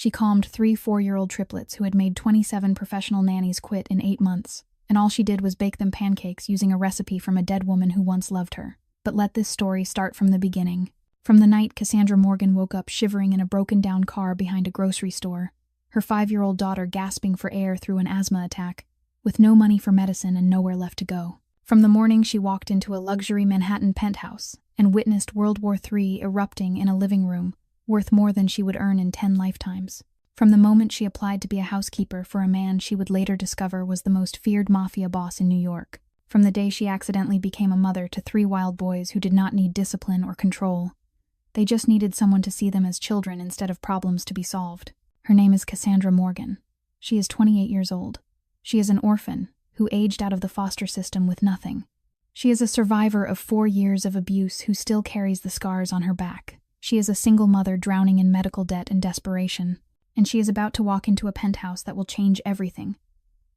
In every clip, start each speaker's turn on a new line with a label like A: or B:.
A: She calmed 3 4-year-old triplets who had made 27 professional nannies quit in 8 months, and all she did was bake them pancakes using a recipe from a dead woman who once loved her. But let this story start from the beginning. From the night Cassandra Morgan woke up shivering in a broken-down car behind a grocery store, her 5-year-old daughter gasping for air through an asthma attack, with no money for medicine and nowhere left to go. From the morning she walked into a luxury Manhattan penthouse and witnessed World War III erupting in a living room, worth more than she would earn in 10 lifetimes. From the moment she applied to be a housekeeper for a man she would later discover was the most feared mafia boss in New York. From the day she accidentally became a mother to 3 wild boys who did not need discipline or control. They just needed someone to see them as children instead of problems to be solved. Her name is Cassandra Morgan. She is 28 years old. She is an orphan who aged out of the foster system with nothing. She is a survivor of 4 years of abuse who still carries the scars on her back. She is a single mother drowning in medical debt and desperation, and she is about to walk into a penthouse that will change everything.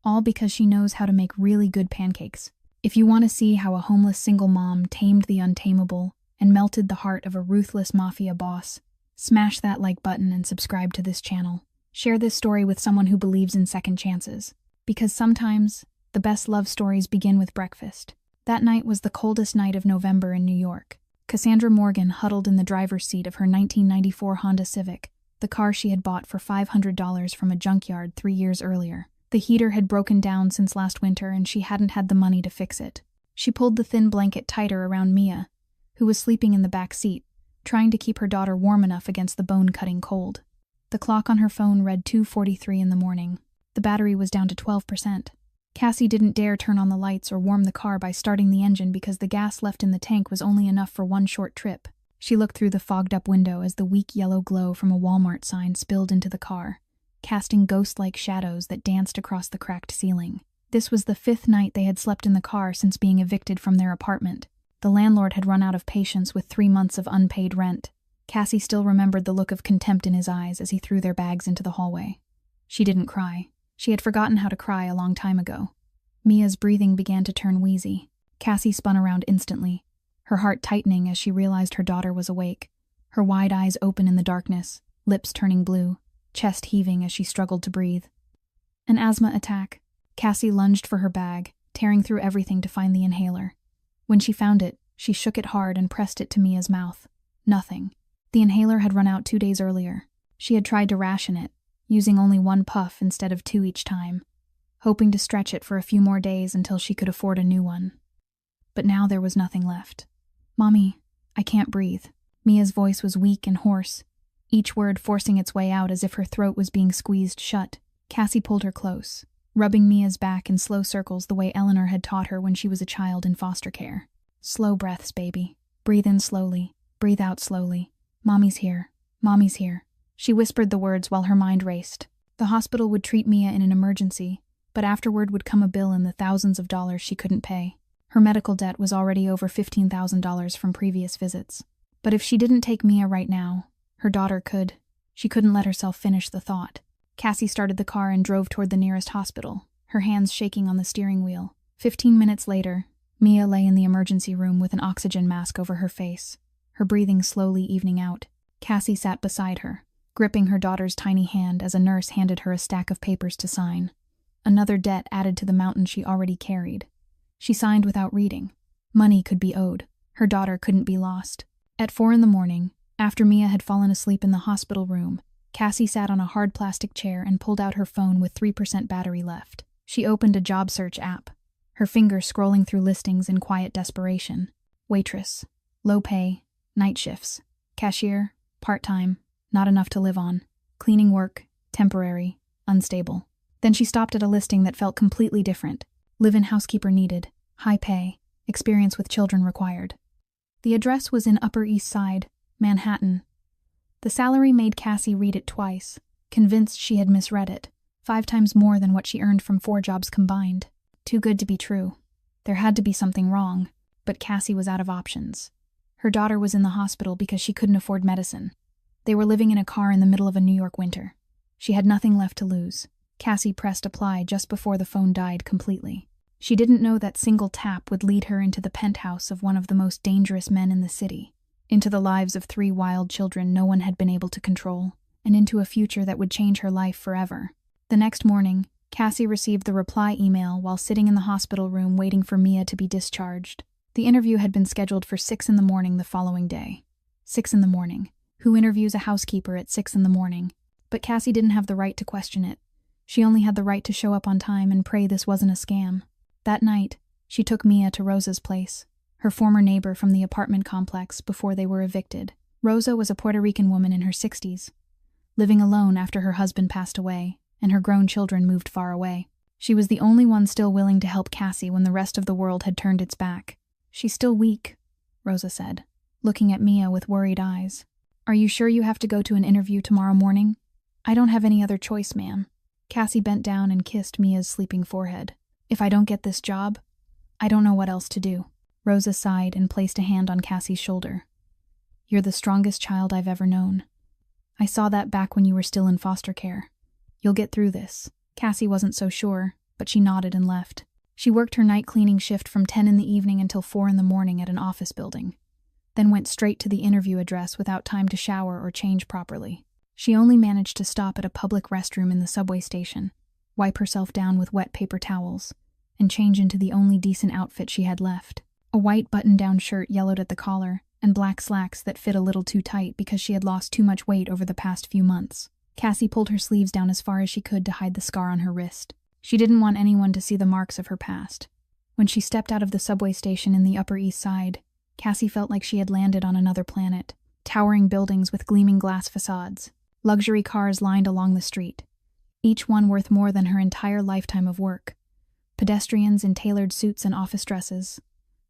A: All because she knows how to make really good pancakes. If you want to see how a homeless single mom tamed the untamable and melted the heart of a ruthless mafia boss, smash that like button and subscribe to this channel. Share this story with someone who believes in second chances. Because sometimes, the best love stories begin with breakfast. That night was the coldest night of November in New York. Cassandra Morgan huddled in the driver's seat of her 1994 Honda Civic, the car she had bought for $500 from a junkyard 3 years earlier. The heater had broken down since last winter and she hadn't had the money to fix it. She pulled the thin blanket tighter around Mia, who was sleeping in the back seat, trying to keep her daughter warm enough against the bone-cutting cold. The clock on her phone read 2:43 in the morning. The battery was down to 12%. Cassie didn't dare turn on the lights or warm the car by starting the engine because the gas left in the tank was only enough for one short trip. She looked through the fogged-up window as the weak yellow glow from a Walmart sign spilled into the car, casting ghost-like shadows that danced across the cracked ceiling. This was the 5th night they had slept in the car since being evicted from their apartment. The landlord had run out of patience with 3 months of unpaid rent. Cassie still remembered the look of contempt in his eyes as he threw their bags into the hallway. She didn't cry. She had forgotten how to cry a long time ago. Mia's breathing began to turn wheezy. Cassie spun around instantly, her heart tightening as she realized her daughter was awake, her wide eyes open in the darkness, lips turning blue, chest heaving as she struggled to breathe. An asthma attack. Cassie lunged for her bag, tearing through everything to find the inhaler. When she found it, she shook it hard and pressed it to Mia's mouth. Nothing. The inhaler had run out 2 days earlier. She had tried to ration it, using only 1 puff instead of 2 each time, hoping to stretch it for a few more days until she could afford a new one. But now there was nothing left. "Mommy, I can't breathe." Mia's voice was weak and hoarse, each word forcing its way out as if her throat was being squeezed shut. Cassie pulled her close, rubbing Mia's back in slow circles the way Eleanor had taught her when she was a child in foster care. "Slow breaths, baby. Breathe in slowly. Breathe out slowly. Mommy's here. Mommy's here." She whispered the words while her mind raced. The hospital would treat Mia in an emergency, but afterward would come a bill in the thousands of dollars she couldn't pay. Her medical debt was already over $15,000 from previous visits. But if she didn't take Mia right now, her daughter could. She couldn't let herself finish the thought. Cassie started the car and drove toward the nearest hospital, her hands shaking on the steering wheel. 15 minutes later, Mia lay in the emergency room with an oxygen mask over her face, her breathing slowly evening out. Cassie sat beside her, gripping her daughter's tiny hand as a nurse handed her a stack of papers to sign. Another debt added to the mountain she already carried. She signed without reading. Money could be owed. Her daughter couldn't be lost. At 4 in the morning, after Mia had fallen asleep in the hospital room, Cassie sat on a hard plastic chair and pulled out her phone with 3% battery left. She opened a job search app, her fingers scrolling through listings in quiet desperation. Waitress, low pay, night shifts, cashier, part-time, not enough to live on, cleaning work, temporary, unstable. Then she stopped at a listing that felt completely different. Live-in housekeeper needed, high pay, experience with children required. The address was in Upper East Side, Manhattan. The salary made Cassie read it twice, convinced she had misread it. 5 times more than what she earned from 4 jobs combined. Too good to be true. There had to be something wrong, but Cassie was out of options. Her daughter was in the hospital because she couldn't afford medicine. They were living in a car in the middle of a New York winter. She had nothing left to lose. Cassie pressed apply just before the phone died completely. She didn't know that single tap would lead her into the penthouse of one of the most dangerous men in the city, into the lives of 3 wild children no one had been able to control, and into a future that would change her life forever. The next morning, Cassie received the reply email while sitting in the hospital room waiting for Mia to be discharged. The interview had been scheduled for 6 in the morning the following day. 6 in the morning. Who interviews a housekeeper at 6 in the morning? But Cassie didn't have the right to question it. She only had the right to show up on time and pray this wasn't a scam. That night, she took Mia to Rosa's place, her former neighbor from the apartment complex before they were evicted. Rosa was a Puerto Rican woman in her 60s, living alone after her husband passed away and her grown children moved far away. She was the only one still willing to help Cassie when the rest of the world had turned its back. "She's still weak," Rosa said, looking at Mia with worried eyes. "Are you sure you have to go to an interview tomorrow morning?" "I don't have any other choice, ma'am." Cassie bent down and kissed Mia's sleeping forehead. "If I don't get this job, I don't know what else to do." Rosa sighed and placed a hand on Cassie's shoulder. "You're the strongest child I've ever known. I saw that back when you were still in foster care. You'll get through this." Cassie wasn't so sure, but she nodded and left. She worked her night cleaning shift from 10 in the evening until 4 in the morning at an office building, then went straight to the interview address without time to shower or change properly. She only managed to stop at a public restroom in the subway station, wipe herself down with wet paper towels, and change into the only decent outfit she had left. A white button-down shirt yellowed at the collar, and black slacks that fit a little too tight because she had lost too much weight over the past few months. Cassie pulled her sleeves down as far as she could to hide the scar on her wrist. She didn't want anyone to see the marks of her past. When she stepped out of the subway station in the Upper East Side, Cassie felt like she had landed on another planet. Towering buildings with gleaming glass facades, luxury cars lined along the street, each one worth more than her entire lifetime of work. Pedestrians in tailored suits and office dresses,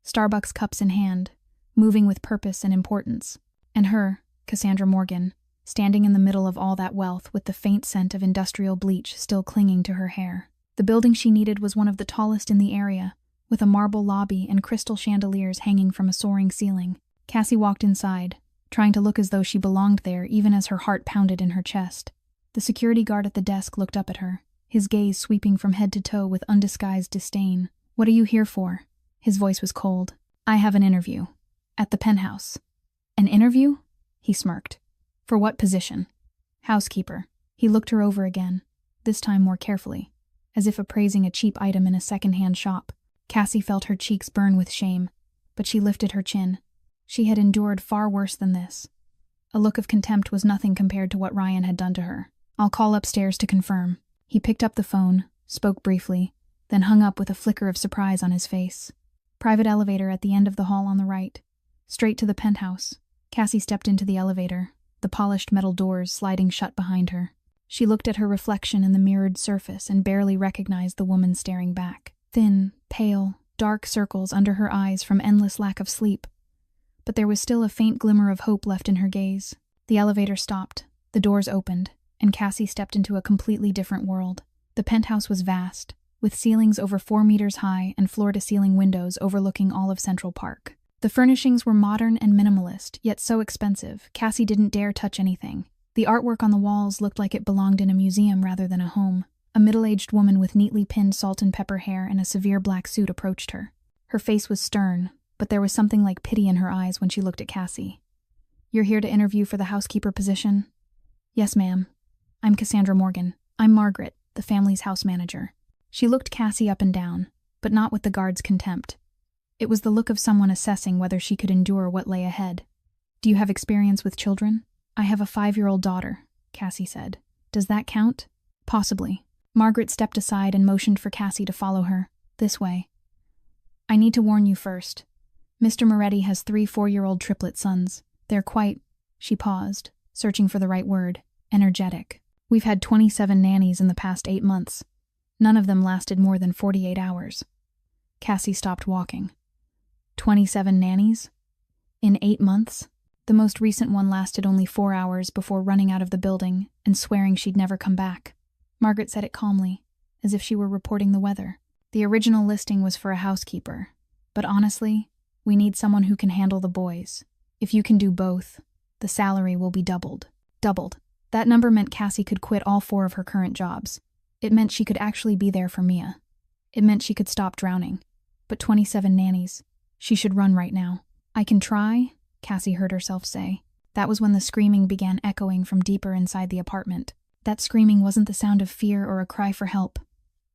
A: Starbucks cups in hand, moving with purpose and importance. And her, Cassandra Morgan, standing in the middle of all that wealth with the faint scent of industrial bleach still clinging to her hair. The building she needed was one of the tallest in the area, with a marble lobby and crystal chandeliers hanging from a soaring ceiling. Cassie walked inside, trying to look as though she belonged there even as her heart pounded in her chest. The security guard at the desk looked up at her, his gaze sweeping from head to toe with undisguised disdain. "What are you here for?" His voice was cold. "I have an interview. At the penthouse." "An interview?" He smirked. "For what position?" "Housekeeper." He looked her over again, this time more carefully, as if appraising a cheap item in a second-hand shop. Cassie felt her cheeks burn with shame, but she lifted her chin. She had endured far worse than this. A look of contempt was nothing compared to what Ryan had done to her. "I'll call upstairs to confirm." He picked up the phone, spoke briefly, then hung up with a flicker of surprise on his face. "Private elevator at the end of the hall on the right. Straight to the penthouse." Cassie stepped into the elevator, the polished metal doors sliding shut behind her. She looked at her reflection in the mirrored surface and barely recognized the woman staring back. Thin, pale, dark circles under her eyes from endless lack of sleep. But there was still a faint glimmer of hope left in her gaze. The elevator stopped, the doors opened, and Cassie stepped into a completely different world. The penthouse was vast, with ceilings over 4 meters high and floor-to-ceiling windows overlooking all of Central Park. The furnishings were modern and minimalist, yet so expensive, Cassie didn't dare touch anything. The artwork on the walls looked like it belonged in a museum rather than a home. A middle-aged woman with neatly pinned salt and pepper hair and a severe black suit approached her. Her face was stern, but there was something like pity in her eyes when she looked at Cassie. "You're here to interview for the housekeeper position?" "Yes, ma'am. I'm Cassandra Morgan. I'm Margaret, the family's house manager." She looked Cassie up and down, but not with the guard's contempt. It was the look of someone assessing whether she could endure what lay ahead. "Do you have experience with children?" "I have a 5-year-old daughter," Cassie said. "Does that count?" "Possibly." Margaret stepped aside and motioned for Cassie to follow her. "This way." "I need to warn you first. Mr. Moretti has 3 4-year-old triplet sons. They're quite—" She paused, searching for the right word. "Energetic. We've had 27 nannies in the past 8 months. None of them lasted more than 48 hours. Cassie stopped walking. 27 nannies? In 8 months? The most recent one lasted only 4 hours before running out of the building and swearing she'd never come back. Margaret said it calmly, as if she were reporting the weather. The original listing was for a housekeeper, but honestly, we need someone who can handle the boys. If you can do both, the salary will be doubled. Doubled. That number meant Cassie could quit all 4 of her current jobs. It meant she could actually be there for Mia. It meant she could stop drowning. But 27 nannies. She should run right now. "I can try," Cassie heard herself say. That was when the screaming began echoing from deeper inside the apartment. That screaming wasn't the sound of fear or a cry for help.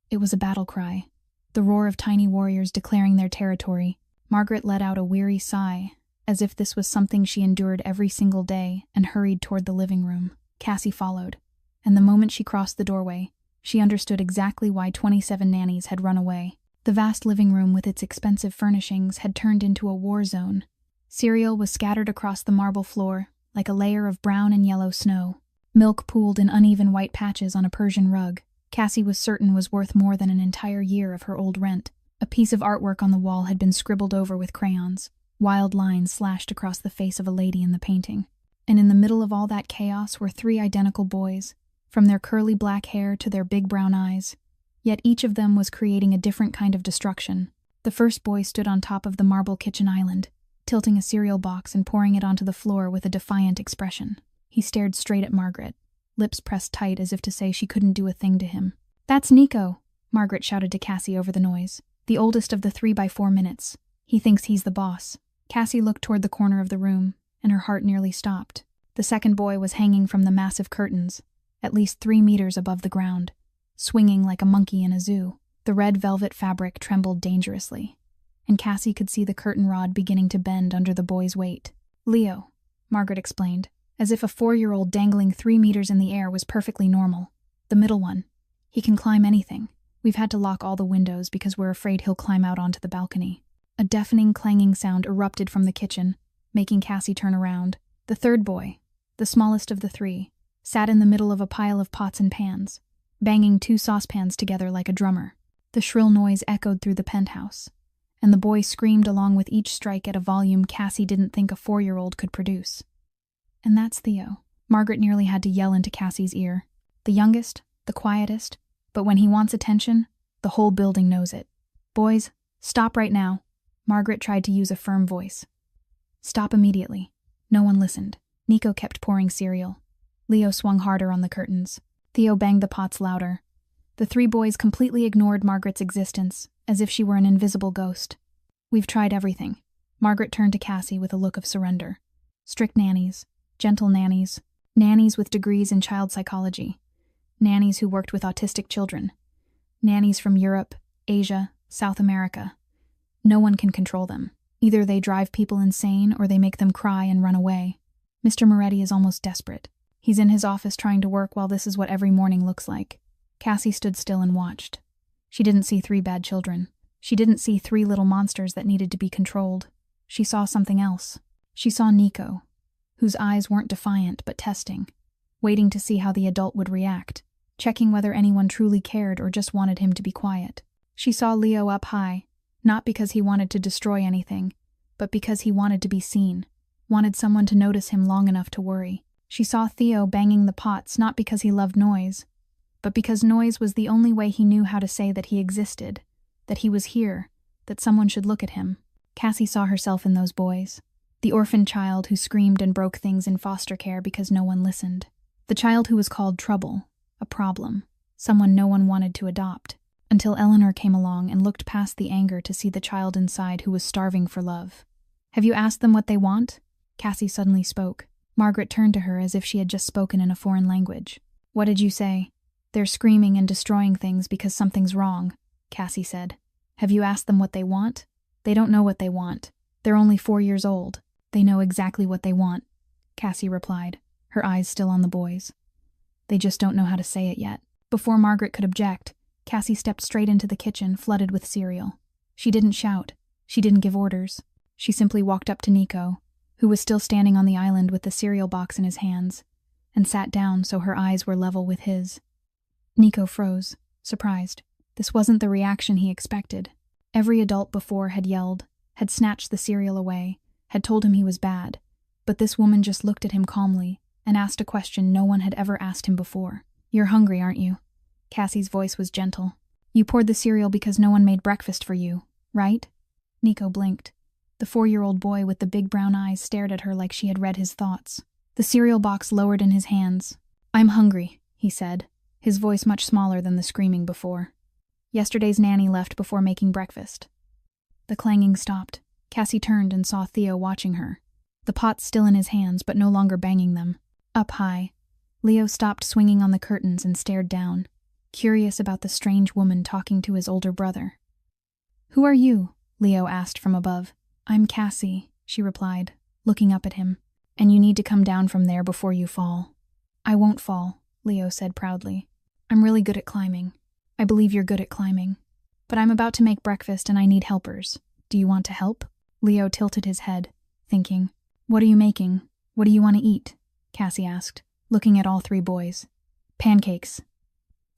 A: It was a battle cry, the roar of tiny warriors declaring their territory. Margaret let out a weary sigh, as if this was something she endured every single day, and hurried toward the living room. Cassie followed, and the moment she crossed the doorway, she understood exactly why 27 nannies had run away. The vast living room with its expensive furnishings had turned into a war zone. Cereal was scattered across the marble floor, like a layer of brown and yellow snow. Milk pooled in uneven white patches on a Persian rug. Cassie was certain was worth more than an entire year of her old rent. A piece of artwork on the wall had been scribbled over with crayons, wild lines slashed across the face of a lady in the painting. And in the middle of all that chaos were 3 identical boys, from their curly black hair to their big brown eyes. Yet each of them was creating a different kind of destruction. The first boy stood on top of the marble kitchen island, tilting a cereal box and pouring it onto the floor with a defiant expression. He stared straight at Margaret, lips pressed tight as if to say she couldn't do a thing to him. "That's Nico," Margaret shouted to Cassie over the noise. "The oldest of the 3x4 minutes. He thinks he's the boss." Cassie looked toward the corner of the room, and her heart nearly stopped. The second boy was hanging from the massive curtains, at least 3 meters above the ground, swinging like a monkey in a zoo. The red velvet fabric trembled dangerously, and Cassie could see the curtain rod beginning to bend under the boy's weight. "Leo," Margaret explained, as if a 4-year-old dangling 3 meters in the air was perfectly normal. "The middle one. He can climb anything. We've had to lock all the windows because we're afraid he'll climb out onto the balcony." A deafening clanging sound erupted from the kitchen, making Cassie turn around. The third boy, the smallest of the 3, sat in the middle of a pile of pots and pans, banging 2 saucepans together like a drummer. The shrill noise echoed through the penthouse, and the boy screamed along with each strike at a volume Cassie didn't think a 4-year-old could produce. "And that's Theo," Margaret nearly had to yell into Cassie's ear. "The youngest, the quietest, but when he wants attention, the whole building knows it. Boys, stop right now." Margaret tried to use a firm voice. "Stop immediately." No one listened. Nico kept pouring cereal. Leo swung harder on the curtains. Theo banged the pots louder. The 3 boys completely ignored Margaret's existence, as if she were an invisible ghost. "We've tried everything." Margaret turned to Cassie with a look of surrender. "Strict nannies, gentle nannies, nannies with degrees in child psychology, nannies who worked with autistic children, nannies from Europe, Asia, South America. No one can control them. Either they drive people insane or they make them cry and run away. Mr. Moretti is almost desperate. He's in his office trying to work while this is what every morning looks like." Cassie stood still and watched. She didn't see 3 bad children. She didn't see 3 little monsters that needed to be controlled. She saw something else. She saw Nico, whose eyes weren't defiant but testing, waiting to see how the adult would react, checking whether anyone truly cared or just wanted him to be quiet. She saw Leo up high, not because he wanted to destroy anything, but because he wanted to be seen, wanted someone to notice him long enough to worry. She saw Theo banging the pots not because he loved noise, but because noise was the only way he knew how to say that he existed, that he was here, that someone should look at him. Cassie saw herself in those boys. The orphan child who screamed and broke things in foster care because no one listened. The child who was called trouble, a problem, someone no one wanted to adopt, until Eleanor came along and looked past the anger to see the child inside who was starving for love. "Have you asked them what they want?" Cassie suddenly spoke. Margaret turned to her as if she had just spoken in a foreign language. "What did you say?" "They're screaming and destroying things because something's wrong," Cassie said. "Have you asked them what they want?" "They don't know what they want. They're only 4 years old. They know exactly what they want," Cassie replied, her eyes still on the boys. "They just don't know how to say it yet." Before Margaret could object, Cassie stepped straight into the kitchen, flooded with cereal. She didn't shout. She didn't give orders. She simply walked up to Nico, who was still standing on the island with the cereal box in his hands, and sat down so her eyes were level with his. Nico froze, surprised. This wasn't the reaction he expected. Every adult before had yelled, had snatched the cereal away, had told him he was bad, but this woman just looked at him calmly and asked a question no one had ever asked him before. "You're hungry, aren't you?" Cassie's voice was gentle. "You poured the cereal because no one made breakfast for you, right?" Nico blinked. The 4-year-old boy with the big brown eyes stared at her like she had read his thoughts. The cereal box lowered in his hands. "I'm hungry," he said, his voice much smaller than the screaming before. "Yesterday's nanny left before making breakfast." The clanging stopped. Cassie turned and saw Theo watching her. the pots still in his hands but no longer banging them. Up high, Leo stopped swinging on the curtains and stared down, curious about the strange woman talking to his older brother. "Who are you?" Leo asked from above. "I'm Cassie," she replied, looking up at him. "And you need to come down from there before you fall." "I won't fall," Leo said proudly. "I'm really good at climbing. I believe you're good at climbing. But I'm about to make breakfast and I need helpers. Do you want to help?" Leo tilted his head, thinking. "What are you making? What do you want to eat?" Cassie asked, looking at all three boys. "Pancakes."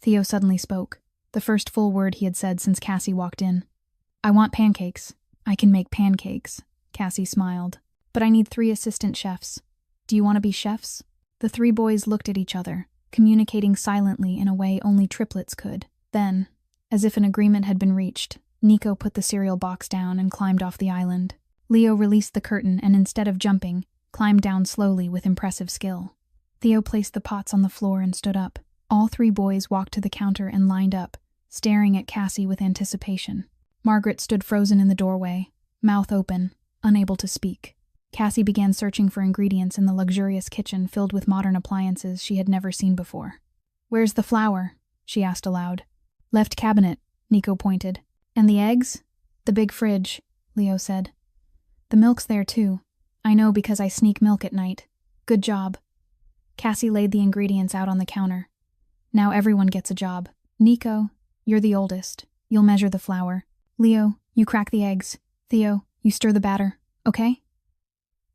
A: Theo suddenly spoke, the first full word he had said since Cassie walked in. "I want pancakes. I can make pancakes," Cassie smiled. "But I need 3 assistant chefs. Do you want to be chefs?" The 3 boys looked at each other, communicating silently in a way only triplets could. Then, as if an agreement had been reached, Nico put the cereal box down and climbed off the island. Leo released the curtain and instead of jumping, climbed down slowly with impressive skill. Theo placed the pots on the floor and stood up. All 3 boys walked to the counter and lined up, staring at Cassie with anticipation. Margaret stood frozen in the doorway, mouth open, unable to speak. Cassie began searching for ingredients in the luxurious kitchen filled with modern appliances she had never seen before. "Where's the flour?" she asked aloud. "Left cabinet," Nico pointed. "And the eggs?" "The big fridge," Leo said. "The milk's there too. I know because I sneak milk at night. Good job." Cassie laid the ingredients out on the counter. "Now everyone gets a job. Nico, you're the oldest. You'll measure the flour. Leo, you crack the eggs. Theo, you stir the batter, okay?"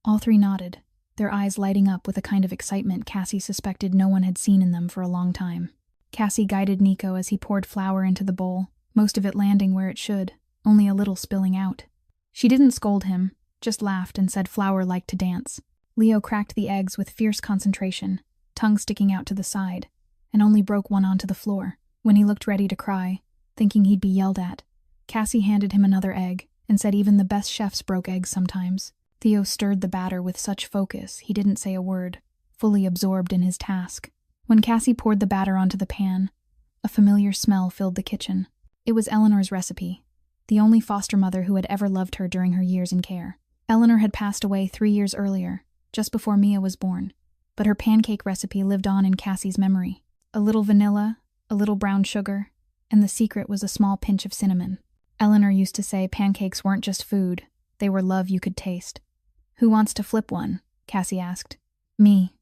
A: All 3 nodded, their eyes lighting up with a kind of excitement Cassie suspected no one had seen in them for a long time. Cassie guided Nico as he poured flour into the bowl, most of it landing where it should, only a little spilling out. She didn't scold him, just laughed and said flour liked to dance. Leo cracked the eggs with fierce concentration, tongue sticking out to the side, and only broke one onto the floor. When he looked ready to cry, thinking he'd be yelled at, Cassie handed him another egg and said even the best chefs broke eggs sometimes. Theo stirred the batter with such focus he didn't say a word, fully absorbed in his task. When Cassie poured the batter onto the pan, a familiar smell filled the kitchen. It was Eleanor's recipe, the only foster mother who had ever loved her during her years in care. Eleanor had passed away 3 years earlier, just before Mia was born, but her pancake recipe lived on in Cassie's memory. A little vanilla, a little brown sugar, and the secret was a small pinch of cinnamon. Eleanor used to say pancakes weren't just food, they were love you could taste. "Who wants to flip one?" Cassie asked. Me.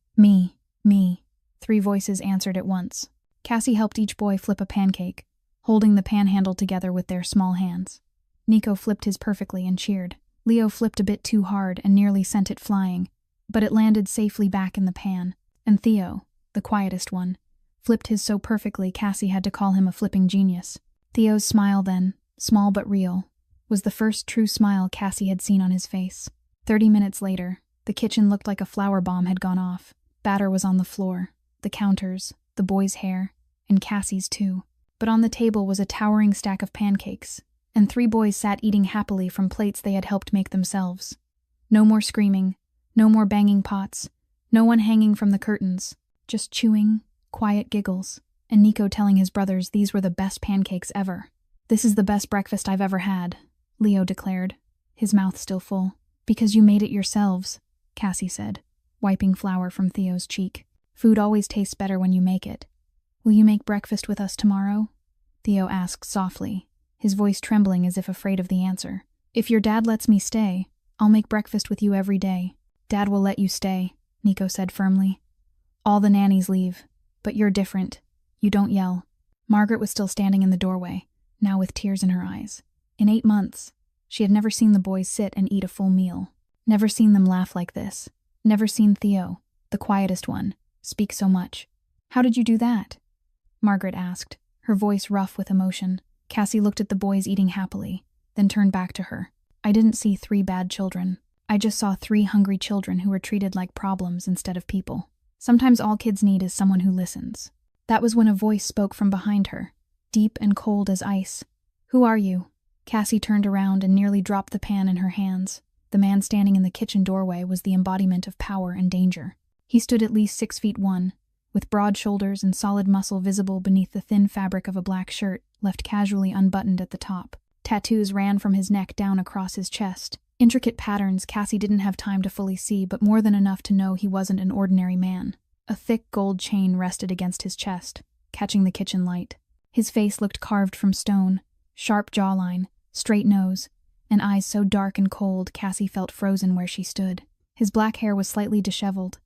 A: 3 voices answered at once. Cassie helped each boy flip a pancake, holding the pan handle together with their small hands. Nico flipped his perfectly and cheered. Leo flipped a bit too hard and nearly sent it flying, but it landed safely back in the pan. And Theo, the quietest one, flipped his so perfectly Cassie had to call him a flipping genius. Theo's smile then, small but real, was the first true smile Cassie had seen on his face. 30 minutes later, the kitchen looked like a flour bomb had gone off. Batter was on the floor, the counters, the boys' hair, and Cassie's too. But on the table was a towering stack of pancakes, and 3 boys sat eating happily from plates they had helped make themselves. No more screaming, no more banging pots, no one hanging from the curtains, just chewing, quiet giggles, and Nico telling his brothers these were the best pancakes ever. "This is the best breakfast I've ever had," Leo declared, his mouth still full. "Because you made it yourselves," Cassie said, wiping flour from Theo's cheek. "Food always tastes better when you make it." "Will you make breakfast with us tomorrow?" Theo asked softly, his voice trembling as if afraid of the answer. "If your dad lets me stay, I'll make breakfast with you every day." "Dad will let you stay," Nico said firmly. "All the nannies leave, but you're different. You don't yell." Margaret was still standing in the doorway, now with tears in her eyes. In 8 months, she had never seen the boys sit and eat a full meal, never seen them laugh like this, never seen Theo, the quietest one, speak so much. "How did you do that?" Margaret asked, her voice rough with emotion. Cassie looked at the boys eating happily, then turned back to her. "I didn't see 3 bad children. I just saw 3 hungry children who were treated like problems instead of people. Sometimes all kids need is someone who listens." That was when a voice spoke from behind her, deep and cold as ice. "Who are you?" Cassie turned around and nearly dropped the pan in her hands. The man standing in the kitchen doorway was the embodiment of power and danger. He stood at least 6'1", with broad shoulders and solid muscle visible beneath the thin fabric of a black shirt left casually unbuttoned at the top. Tattoos ran from his neck down across his chest, Intricate patterns Cassie didn't have time to fully see, but more than enough to know he wasn't an ordinary man. A thick gold chain rested against his chest, catching the kitchen light. His face looked carved from stone, sharp jawline, straight nose, and eyes so dark and cold Cassie felt frozen where she stood. His black hair was slightly disheveled,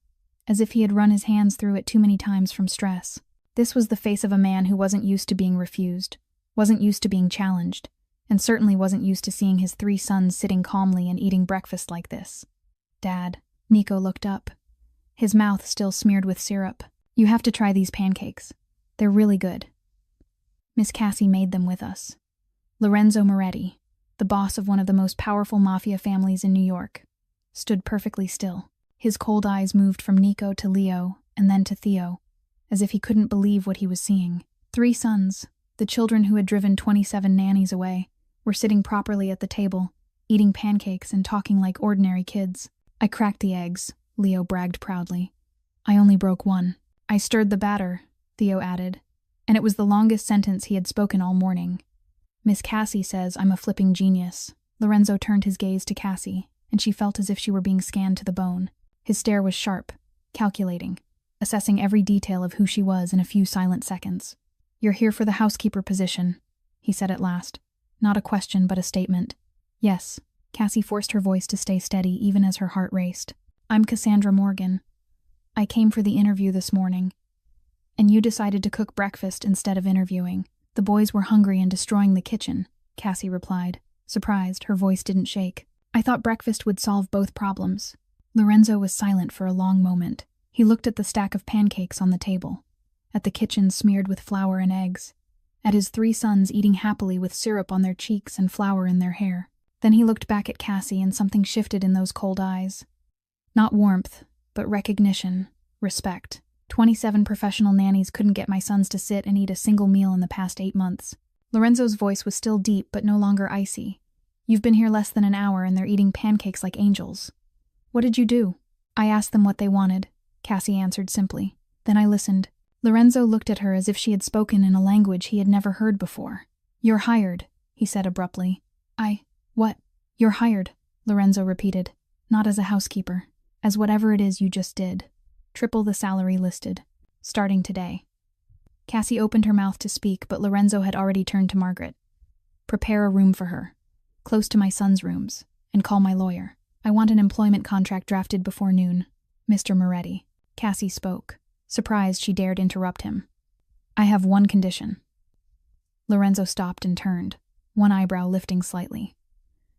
A: as if he had run his hands through it too many times from stress. This was the face of a man who wasn't used to being refused, wasn't used to being challenged, and certainly wasn't used to seeing his 3 sons sitting calmly and eating breakfast like this. "Dad," Nico looked up, his mouth still smeared with syrup. "You have to try these pancakes. They're really good. Miss Cassie made them with us." Lorenzo Moretti, the boss of one of the most powerful mafia families in New York, stood perfectly still. His cold eyes moved from Nico to Leo and then to Theo, as if he couldn't believe what he was seeing. 3 sons, the children who had driven 27 nannies away, were sitting properly at the table, eating pancakes and talking like ordinary kids. "I cracked the eggs," Leo bragged proudly. "I only broke 1. I stirred the batter," Theo added, and it was the longest sentence he had spoken all morning. "Miss Cassie says I'm a flipping genius." Lorenzo turned his gaze to Cassie, and she felt as if she were being scanned to the bone. His stare was sharp, calculating, assessing every detail of who she was in a few silent seconds. "You're here for the housekeeper position," he said at last. Not a question, but a statement. "Yes." Cassie forced her voice to stay steady even as her heart raced. "I'm Cassandra Morgan. I came for the interview this morning. And you decided to cook breakfast instead of interviewing. The boys were hungry and destroying the kitchen," Cassie replied. Surprised, her voice didn't shake. "I thought breakfast would solve both problems." Lorenzo was silent for a long moment. He looked at the stack of pancakes on the table, at the kitchen smeared with flour and eggs, at his 3 sons eating happily with syrup on their cheeks and flour in their hair. Then he looked back at Cassie and something shifted in those cold eyes. Not warmth, but recognition, respect. 27 professional nannies couldn't get my sons to sit and eat a single meal in the past 8 months. Lorenzo's voice was still deep but no longer icy. "You've been here less than an hour and they're eating pancakes like angels. What did you do?" "I asked them what they wanted," Cassie answered simply. "Then I listened." Lorenzo looked at her as if she had spoken in a language he had never heard before. "You're hired," he said abruptly. What?" "You're hired," Lorenzo repeated. "Not as a housekeeper. As whatever it is you just did. Triple the salary listed. Starting today." Cassie opened her mouth to speak, but Lorenzo had already turned to Margaret. "Prepare a room for her, close to my son's rooms, and call my lawyer. I want an employment contract drafted before noon. Mr. Moretti." Cassie spoke. Surprised, she dared interrupt him. "I have one condition." Lorenzo stopped and turned, one eyebrow lifting slightly.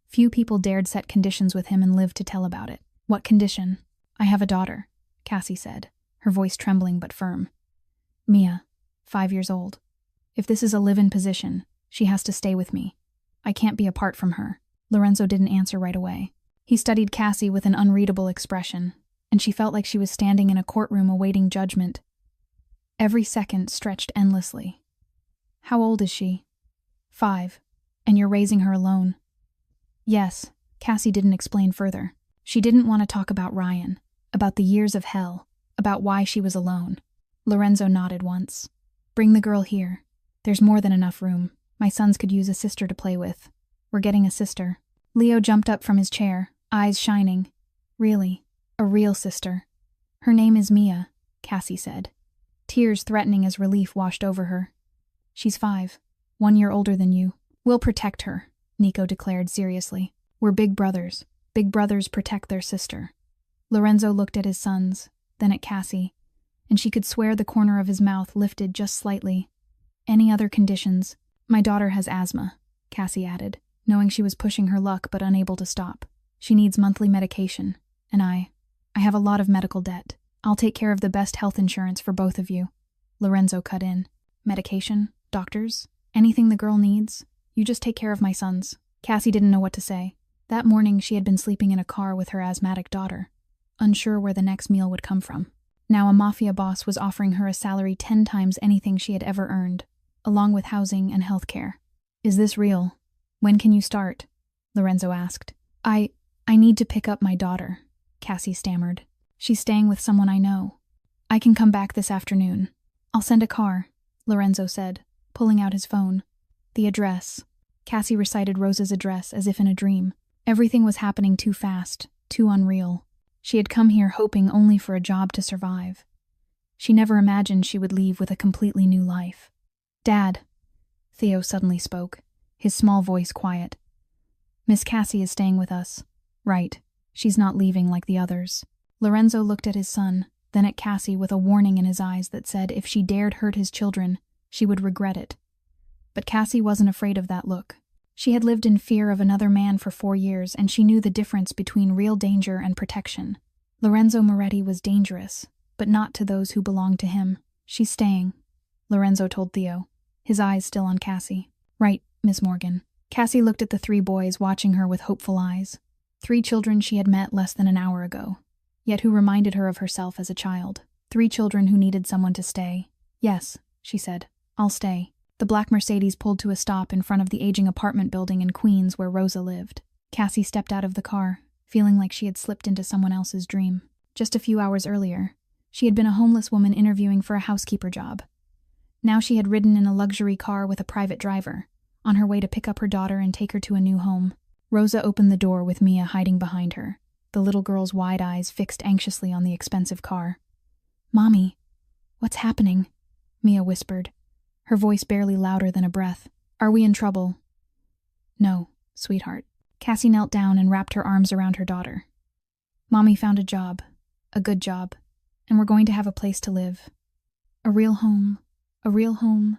A: Few people dared set conditions with him and lived to tell about it. "What condition?" "I have a daughter," Cassie said, her voice trembling but firm. "Mia, 5 years old. If this is a live-in position, she has to stay with me. I can't be apart from her." Lorenzo didn't answer right away. He studied Cassie with an unreadable expression, and she felt like she was standing in a courtroom awaiting judgment. Every second stretched endlessly. "How old is she?" 5. "And you're raising her alone?" "Yes." Cassie didn't explain further. She didn't want to talk about Ryan, about the years of hell, about why she was alone. Lorenzo nodded once. "Bring the girl here. There's more than enough room. My sons could use a sister to play with. We're getting a sister." Leo jumped up from his chair, eyes shining. "Really? A real sister?" "Her name is Mia," Cassie said. Tears threatening as relief washed over her. "She's 5, 1 year older than you. We'll protect her," Nico declared seriously. "We're big brothers. Big brothers protect their sister." Lorenzo looked at his sons, then at Cassie, and she could swear the corner of his mouth lifted just slightly. "Any other conditions?" "My daughter has asthma," Cassie added, knowing she was pushing her luck but unable to stop. "She needs monthly medication, and I have a lot of medical debt. I'll take care of the best health insurance for both of you." Lorenzo cut in. "Medication? Doctors? Anything the girl needs? You just take care of my sons." Cassie didn't know what to say. That morning she had been sleeping in a car with her asthmatic daughter, unsure where the next meal would come from. Now a mafia boss was offering her a salary 10 times anything she had ever earned, along with housing and health care. "Is this real? When can you start?" Lorenzo asked. I need to pick up my daughter," Cassie stammered. "She's staying with someone I know. I can come back this afternoon. I'll send a car," Lorenzo said, pulling out his phone. "The address." Cassie recited Rosa's address as if in a dream. Everything was happening too fast, too unreal. She had come here hoping only for a job to survive. She never imagined she would leave with a completely new life. "Dad," Theo suddenly spoke, his small voice quiet. "Miss Cassie is staying with us." "Right. She's not leaving like the others." Lorenzo looked at his son, then at Cassie with a warning in his eyes that said if she dared hurt his children, she would regret it. But Cassie wasn't afraid of that look. She had lived in fear of another man for 4 years, and she knew the difference between real danger and protection. Lorenzo Moretti was dangerous, but not to those who belonged to him. "She's staying," Lorenzo told Theo, his eyes still on Cassie. "Right, Miss Morgan." Cassie looked at the 3 boys, watching her with hopeful eyes. 3 children she had met less than an hour ago, yet who reminded her of herself as a child. 3 children who needed someone to stay. "Yes," she said, "I'll stay." The black Mercedes pulled to a stop in front of the aging apartment building in Queens where Rosa lived. Cassie stepped out of the car, feeling like she had slipped into someone else's dream. Just a few hours earlier, she had been a homeless woman interviewing for a housekeeper job. Now she had ridden in a luxury car with a private driver, on her way to pick up her daughter and take her to a new home. Rosa opened the door with Mia hiding behind her, the little girl's wide eyes fixed anxiously on the expensive car. "Mommy, what's happening?" Mia whispered, her voice barely louder than a breath. "Are we in trouble?" "No, sweetheart." Cassie knelt down and wrapped her arms around her daughter. "Mommy found a job, a good job, and we're going to have a place to live. A real home, a real home."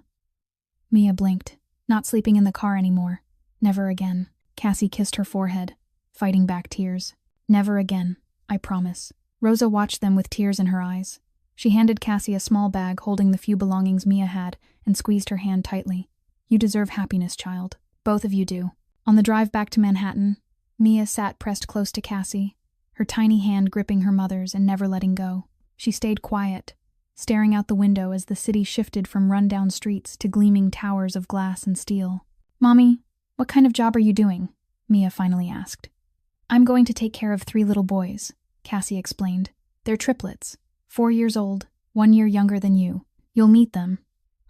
A: Mia blinked, not sleeping in the car anymore. Never again. Cassie kissed her forehead, fighting back tears. "Never again, I promise." Rosa watched them with tears in her eyes. She handed Cassie a small bag holding the few belongings Mia had and squeezed her hand tightly. "You deserve happiness, child. Both of you do." On the drive back to Manhattan, Mia sat pressed close to Cassie, her tiny hand gripping her mother's and never letting go. She stayed quiet, staring out the window as the city shifted from run-down streets to gleaming towers of glass and steel. "Mommy, what kind of job are you doing?" Mia finally asked. "I'm going to take care of 3 little boys," Cassie explained. "They're triplets, 4 years old, 1 year younger than you. You'll meet them."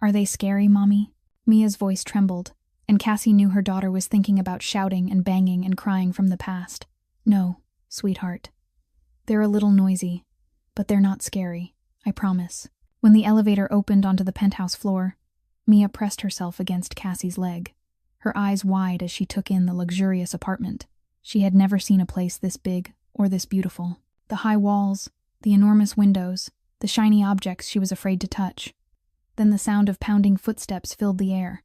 A: "Are they scary, Mommy?" Mia's voice trembled, and Cassie knew her daughter was thinking about shouting and banging and crying from the past. "No, sweetheart. They're a little noisy, but they're not scary, I promise." When the elevator opened onto the penthouse floor, Mia pressed herself against Cassie's leg, her eyes wide as she took in the luxurious apartment. She had never seen a place this big or this beautiful. The high walls, the enormous windows, the shiny objects she was afraid to touch. Then the sound of pounding footsteps filled the air.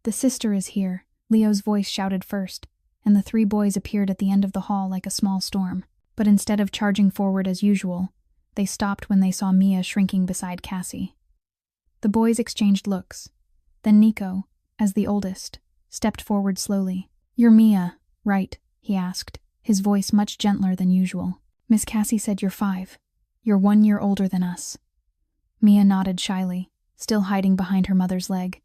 A: "The sister is here," Leo's voice shouted first, and the 3 boys appeared at the end of the hall like a small storm. But instead of charging forward as usual, they stopped when they saw Mia shrinking beside Cassie. The boys exchanged looks. Then Nico, as the oldest, stepped forward slowly. "You're Mia, right?" he asked, his voice much gentler than usual. "Miss Cassie said you're 5. You're 1 year older than us." Mia nodded shyly, still hiding behind her mother's leg.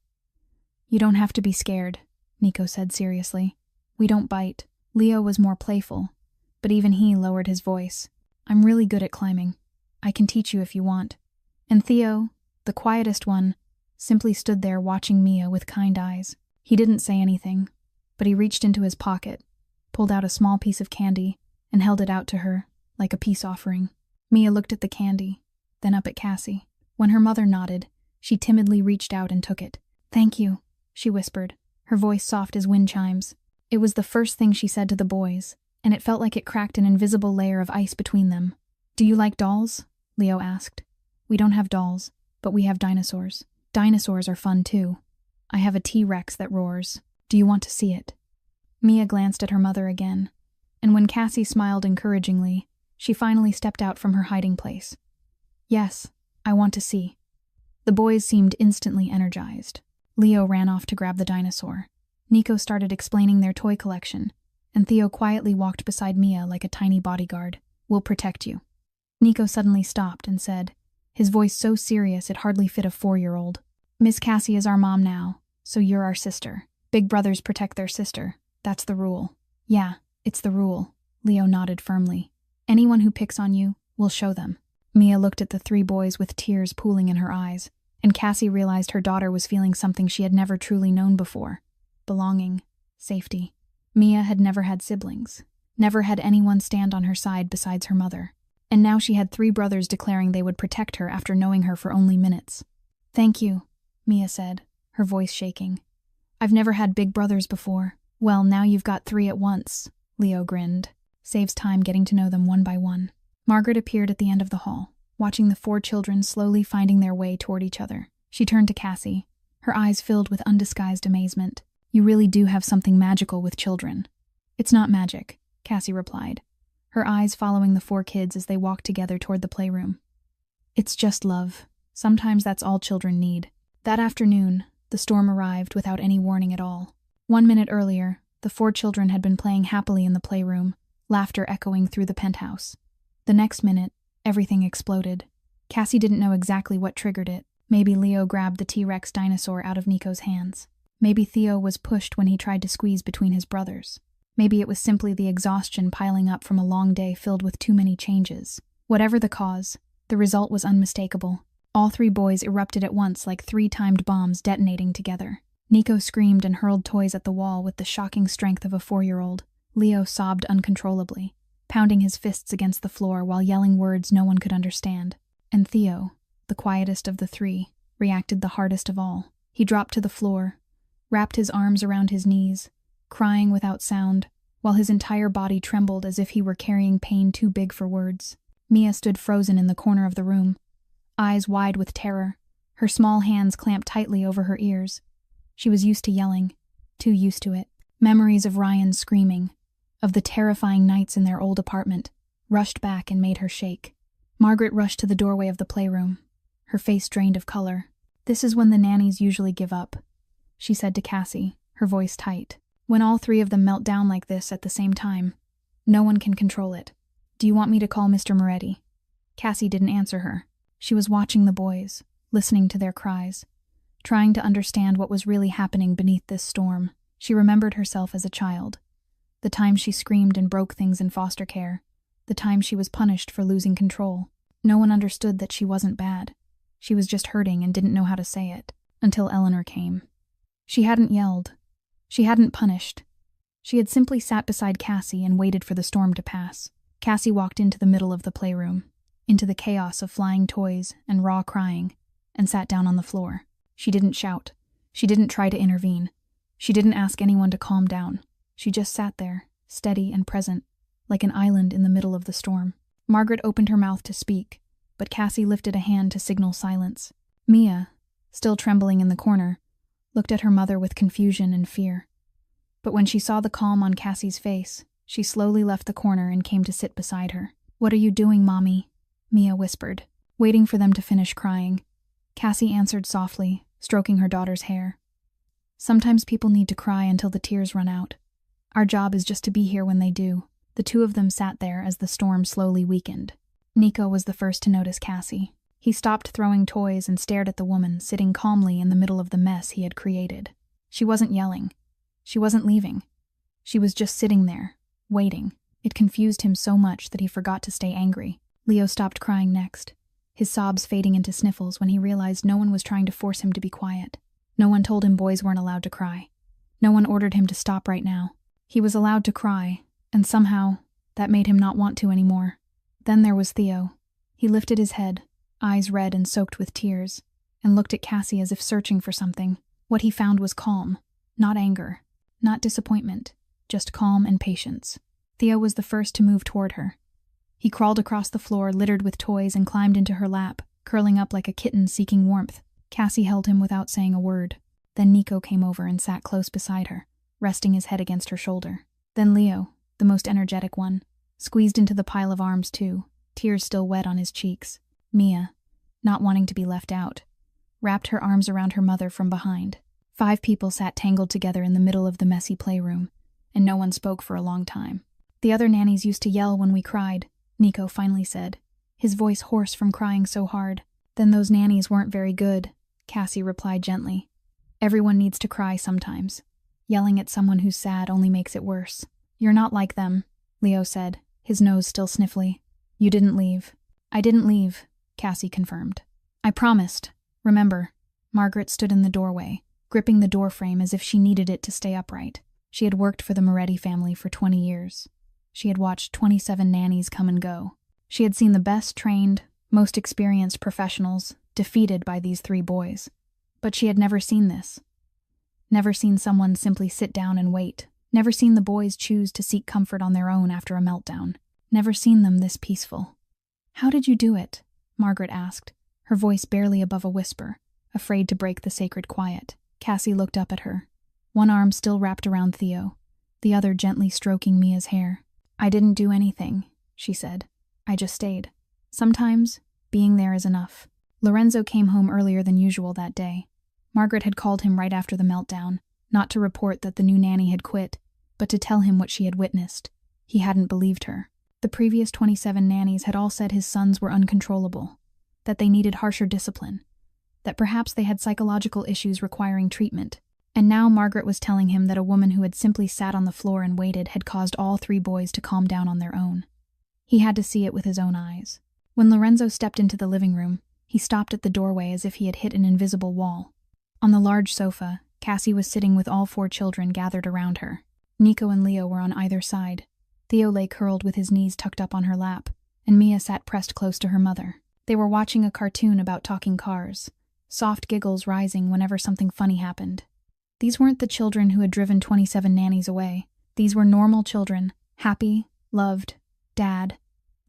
A: "You don't have to be scared," Nico said seriously. "We don't bite." Leo was more playful, but even he lowered his voice. "I'm really good at climbing. I can teach you if you want." And Theo, the quietest one, simply stood there watching Mia with kind eyes. He didn't say anything, but he reached into his pocket, pulled out a small piece of candy, and held it out to her, like a peace offering. Mia looked at the candy, then up at Cassie. When her mother nodded, she timidly reached out and took it. "Thank you," she whispered, her voice soft as wind chimes. It was the first thing she said to the boys, and it felt like it cracked an invisible layer of ice between them. "Do you like dolls?" Leo asked. "We don't have dolls, but we have dinosaurs. Dinosaurs are fun too. I have a T-Rex that roars. Do you want to see it?" Mia glanced at her mother again, and when Cassie smiled encouragingly, she finally stepped out from her hiding place. "Yes, I want to see." The boys seemed instantly energized. Leo ran off to grab the dinosaur. Nico started explaining their toy collection, and Theo quietly walked beside Mia like a tiny bodyguard. "We'll protect you." Nico suddenly stopped and said, his voice so serious it hardly fit a 4-year-old. "Miss Cassie is our mom now, so you're our sister. Big brothers protect their sister. That's the rule." "Yeah, it's the rule," Leo nodded firmly. "Anyone who picks on you, we'll show them." Mia looked at the 3 boys with tears pooling in her eyes, and Cassie realized her daughter was feeling something she had never truly known before. Belonging, safety. Mia had never had siblings, never had anyone stand on her side besides her mother. And now she had 3 brothers declaring they would protect her after knowing her for only minutes. "Thank you," Mia said, her voice shaking. "I've never had big brothers before." "Well, now you've got 3 at once," Leo grinned. "Saves time getting to know them one by one." Margaret appeared at the end of the hall, watching the 4 children slowly finding their way toward each other. She turned to Cassie, her eyes filled with undisguised amazement. "You really do have something magical with children." "It's not magic," Cassie replied, her eyes following the 4 kids as they walked together toward the playroom. "It's just love. Sometimes that's all children need." That afternoon, the storm arrived without any warning at all. 1 minute earlier, the 4 children had been playing happily in the playroom, laughter echoing through the penthouse. The next minute, everything exploded. Cassie didn't know exactly what triggered it. Maybe Leo grabbed the T-Rex dinosaur out of Nico's hands. Maybe Theo was pushed when he tried to squeeze between his brothers. Maybe it was simply the exhaustion piling up from a long day filled with too many changes. Whatever the cause, the result was unmistakable. All 3 boys erupted at once like 3 timed bombs detonating together. Nico screamed and hurled toys at the wall with the shocking strength of a 4-year-old. Leo sobbed uncontrollably, pounding his fists against the floor while yelling words no one could understand. And Theo, the quietest of the 3, reacted the hardest of all. He dropped to the floor, wrapped his arms around his knees, crying without sound, while his entire body trembled as if he were carrying pain too big for words. Mia stood frozen in the corner of the room, eyes wide with terror, her small hands clamped tightly over her ears. She was used to yelling, too used to it. Memories of Ryan screaming, of the terrifying nights in their old apartment, rushed back and made her shake. Margaret rushed to the doorway of the playroom, her face drained of color. "This is when the nannies usually give up," she said to Cassie, her voice tight. "When all 3 of them melt down like this at the same time. No one can control it. Do you want me to call Mr. Moretti?" Cassie didn't answer her. She was watching the boys, listening to their cries, trying to understand what was really happening beneath this storm. She remembered herself as a child. The time she screamed and broke things in foster care. The time she was punished for losing control. No one understood that she wasn't bad. She was just hurting and didn't know how to say it, until Eleanor came. She hadn't yelled. She hadn't punished. She had simply sat beside Cassie and waited for the storm to pass. Cassie walked into the middle of the playroom, into the chaos of flying toys and raw crying, and sat down on the floor. She didn't shout. She didn't try to intervene. She didn't ask anyone to calm down. She just sat there, steady and present, like an island in the middle of the storm. Margaret opened her mouth to speak, but Cassie lifted a hand to signal silence. Mia, still trembling in the corner, looked at her mother with confusion and fear. But when she saw the calm on Cassie's face, she slowly left the corner and came to sit beside her. "What are you doing, Mommy?" Mia whispered, waiting for them to finish crying. Cassie answered softly, stroking her daughter's hair. "Sometimes people need to cry until the tears run out. Our job is just to be here when they do." The 2 of them sat there as the storm slowly weakened. Nico was the first to notice Cassie. He stopped throwing toys and stared at the woman sitting calmly in the middle of the mess he had created. She wasn't yelling. She wasn't leaving. She was just sitting there, waiting. It confused him so much that he forgot to stay angry. Leo stopped crying next, his sobs fading into sniffles when he realized no one was trying to force him to be quiet. No one told him boys weren't allowed to cry. No one ordered him to stop right now. He was allowed to cry, and somehow, that made him not want to anymore. Then there was Theo. He lifted his head, eyes red and soaked with tears, and looked at Cassie as if searching for something. What he found was calm, not anger, not disappointment, just calm and patience. Theo was the first to move toward her. He crawled across the floor littered with toys and climbed into her lap, curling up like a kitten seeking warmth. Cassie held him without saying a word. Then Nico came over and sat close beside her, resting his head against her shoulder. Then Leo, the most energetic one, squeezed into the pile of arms too, tears still wet on his cheeks. Mia, not wanting to be left out, wrapped her arms around her mother from behind. 5 people sat tangled together in the middle of the messy playroom, and no one spoke for a long time. "The other nannies used to yell when we cried," Nico finally said, his voice hoarse from crying so hard. "Then those nannies weren't very good," Cassie replied gently. "Everyone needs to cry sometimes. Yelling at someone who's sad only makes it worse." "You're not like them," Leo said, his nose still sniffly. "You didn't leave." "I didn't leave," Cassie confirmed. "I promised. Remember." Margaret stood in the doorway, gripping the doorframe as if she needed it to stay upright. She had worked for the Moretti family for 20 years. She had watched 27 nannies come and go. She had seen the best trained, most experienced professionals defeated by these 3 boys. But she had never seen this. Never seen someone simply sit down and wait. Never seen the boys choose to seek comfort on their own after a meltdown. Never seen them this peaceful. "How did you do it?" Margaret asked, her voice barely above a whisper, afraid to break the sacred quiet. Cassie looked up at her, one arm still wrapped around Theo, the other gently stroking Mia's hair. "I didn't do anything," she said. "I just stayed. Sometimes, being there is enough." Lorenzo came home earlier than usual that day. Margaret had called him right after the meltdown, not to report that the new nanny had quit, but to tell him what she had witnessed. He hadn't believed her. The previous 27 nannies had all said his sons were uncontrollable, that they needed harsher discipline, that perhaps they had psychological issues requiring treatment. And now Margaret was telling him that a woman who had simply sat on the floor and waited had caused all 3 boys to calm down on their own. He had to see it with his own eyes. When Lorenzo stepped into the living room, he stopped at the doorway as if he had hit an invisible wall. On the large sofa, Cassie was sitting with all 4 children gathered around her. Nico and Leo were on either side. Theo lay curled with his knees tucked up on her lap, and Mia sat pressed close to her mother. They were watching a cartoon about talking cars, soft giggles rising whenever something funny happened. These weren't the children who had driven 27 nannies away. These were normal children, happy, loved. "Dad."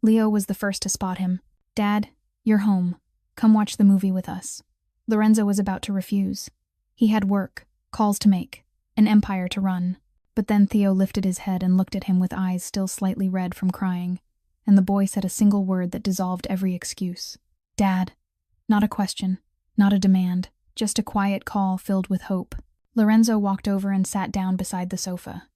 A: Leo was the first to spot him. "Dad, you're home. Come watch the movie with us." Lorenzo was about to refuse. He had work, calls to make, an empire to run. But then Theo lifted his head and looked at him with eyes still slightly red from crying, and the boy said a single word that dissolved every excuse. "Dad." Not a question, not a demand, just a quiet call filled with hope. Lorenzo walked over and sat down beside the sofa.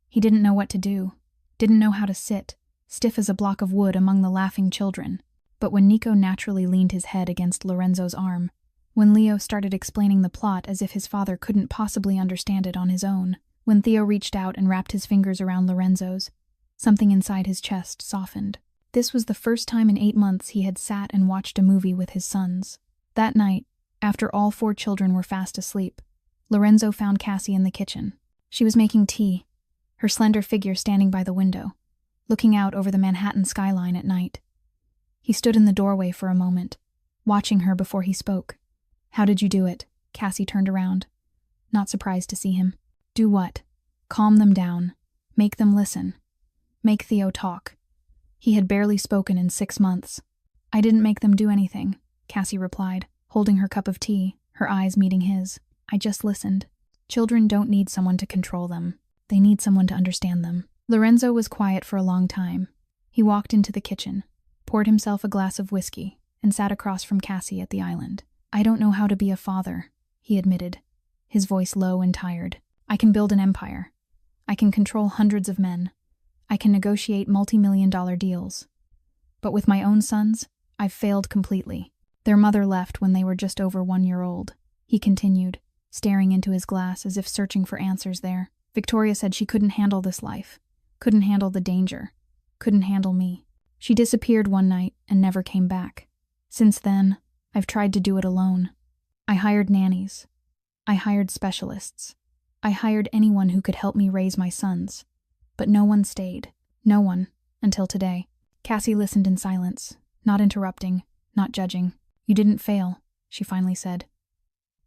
A: He didn't know what to do, didn't know how to sit, stiff as a block of wood among the laughing children. But when Nico naturally leaned his head against Lorenzo's arm, when Leo started explaining the plot as if his father couldn't possibly understand it on his own, when Theo reached out and wrapped his fingers around Lorenzo's, something inside his chest softened. This was the first time in 8 months he had sat and watched a movie with his sons. That night, after all 4 children were fast asleep, Lorenzo found Cassie in the kitchen. She was making tea, her slender figure standing by the window, looking out over the Manhattan skyline at night. He stood in the doorway for a moment, watching her before he spoke. "How did you do it?" Cassie turned around, not surprised to see him. "Do what?" "Calm them down. Make them listen. Make Theo talk." He had barely spoken in 6 months. "I didn't make them do anything," Cassie replied, holding her cup of tea, her eyes meeting his. "I just listened. Children don't need someone to control them. They need someone to understand them." Lorenzo was quiet for a long time. He walked into the kitchen, poured himself a glass of whiskey, and sat across from Cassie at the island. "I don't know how to be a father," he admitted, his voice low and tired. "I can build an empire. I can control hundreds of men. I can negotiate multi-million-dollar deals. But with my own sons, I've failed completely. Their mother left when they were just over 1 year old," he continued, staring into his glass as if searching for answers there. "Victoria said she couldn't handle this life, couldn't handle the danger, couldn't handle me. She disappeared one night and never came back. Since then, I've tried to do it alone. I hired nannies. I hired specialists. I hired anyone who could help me raise my sons. But no one stayed. No one, until today." Cassie listened in silence, not interrupting, not judging. "You didn't fail," she finally said.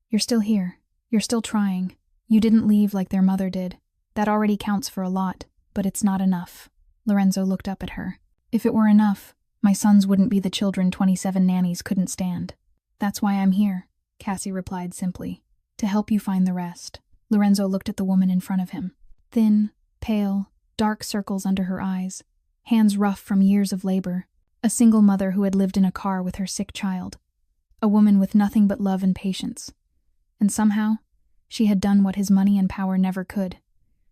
A: "You're still here. You're still trying. You didn't leave like their mother did. That already counts for a lot, but it's not enough." Lorenzo looked up at her. "If it were enough, my sons wouldn't be the children 27 nannies couldn't stand." "That's why I'm here," Cassie replied simply. "To help you find the rest." Lorenzo looked at the woman in front of him. Thin, pale, dark circles under her eyes, hands rough from years of labor. A single mother who had lived in a car with her sick child. A woman with nothing but love and patience. And somehow, she had done what his money and power never could.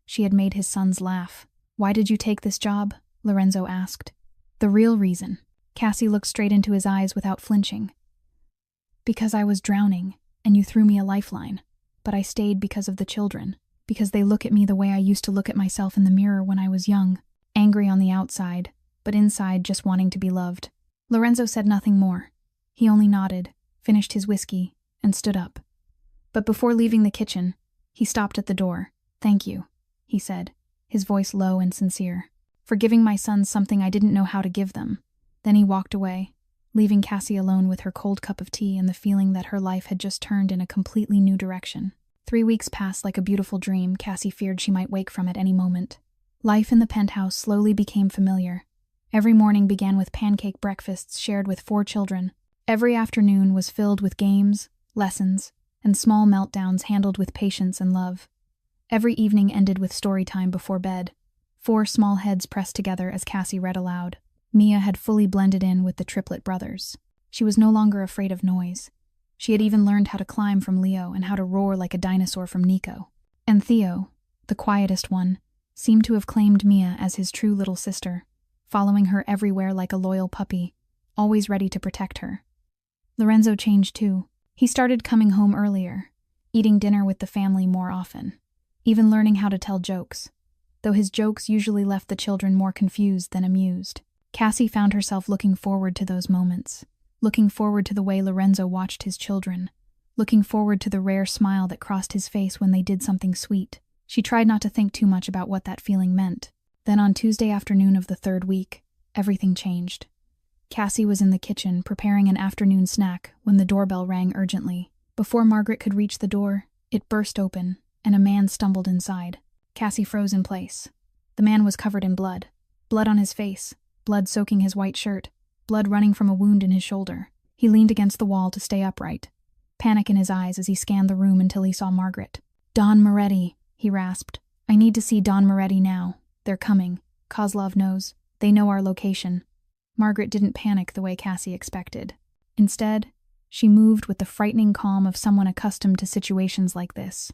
A: She had made his sons laugh. "Why did you take this job?" Lorenzo asked. "The real reason." Cassie looked straight into his eyes without flinching. "Because I was drowning, and you threw me a lifeline. But I stayed because of the children, because they look at me the way I used to look at myself in the mirror when I was young, angry on the outside, but inside just wanting to be loved." Lorenzo said nothing more. He only nodded, finished his whiskey, and stood up. But before leaving the kitchen, he stopped at the door. "Thank you," he said, his voice low and sincere. "For giving my sons something I didn't know how to give them." Then he walked away, leaving Cassie alone with her cold cup of tea and the feeling that her life had just turned in a completely new direction. 3 weeks passed like a beautiful dream. Cassie feared she might wake from it any moment. Life in the penthouse slowly became familiar. Every morning began with pancake breakfasts shared with 4 children. Every afternoon was filled with games, lessons, and small meltdowns handled with patience and love. Every evening ended with story time before bed. 4 small heads pressed together as Cassie read aloud. Mia had fully blended in with the Triplet brothers. She was no longer afraid of noise. She had even learned how to climb from Leo and how to roar like a dinosaur from Nico. And Theo, the quietest one, seemed to have claimed Mia as his true little sister, following her everywhere like a loyal puppy, always ready to protect her. Lorenzo changed too. He started coming home earlier, eating dinner with the family more often, even learning how to tell jokes, though his jokes usually left the children more confused than amused. Cassie found herself looking forward to those moments, looking forward to the way Lorenzo watched his children, looking forward to the rare smile that crossed his face when they did something sweet. She tried not to think too much about what that feeling meant. Then on Tuesday afternoon of the 3rd week, everything changed. Cassie was in the kitchen preparing an afternoon snack when the doorbell rang urgently. Before Margaret could reach the door, it burst open, and a man stumbled inside. Cassie froze in place. The man was covered in blood. Blood on his face, blood soaking his white shirt, blood running from a wound in his shoulder. He leaned against the wall to stay upright, panic in his eyes as he scanned the room until he saw Margaret. "Don Moretti," he rasped. "I need to see Don Moretti now. They're coming. Kozlov knows. They know our location." Margaret didn't panic the way Cassie expected. Instead, she moved with the frightening calm of someone accustomed to situations like this.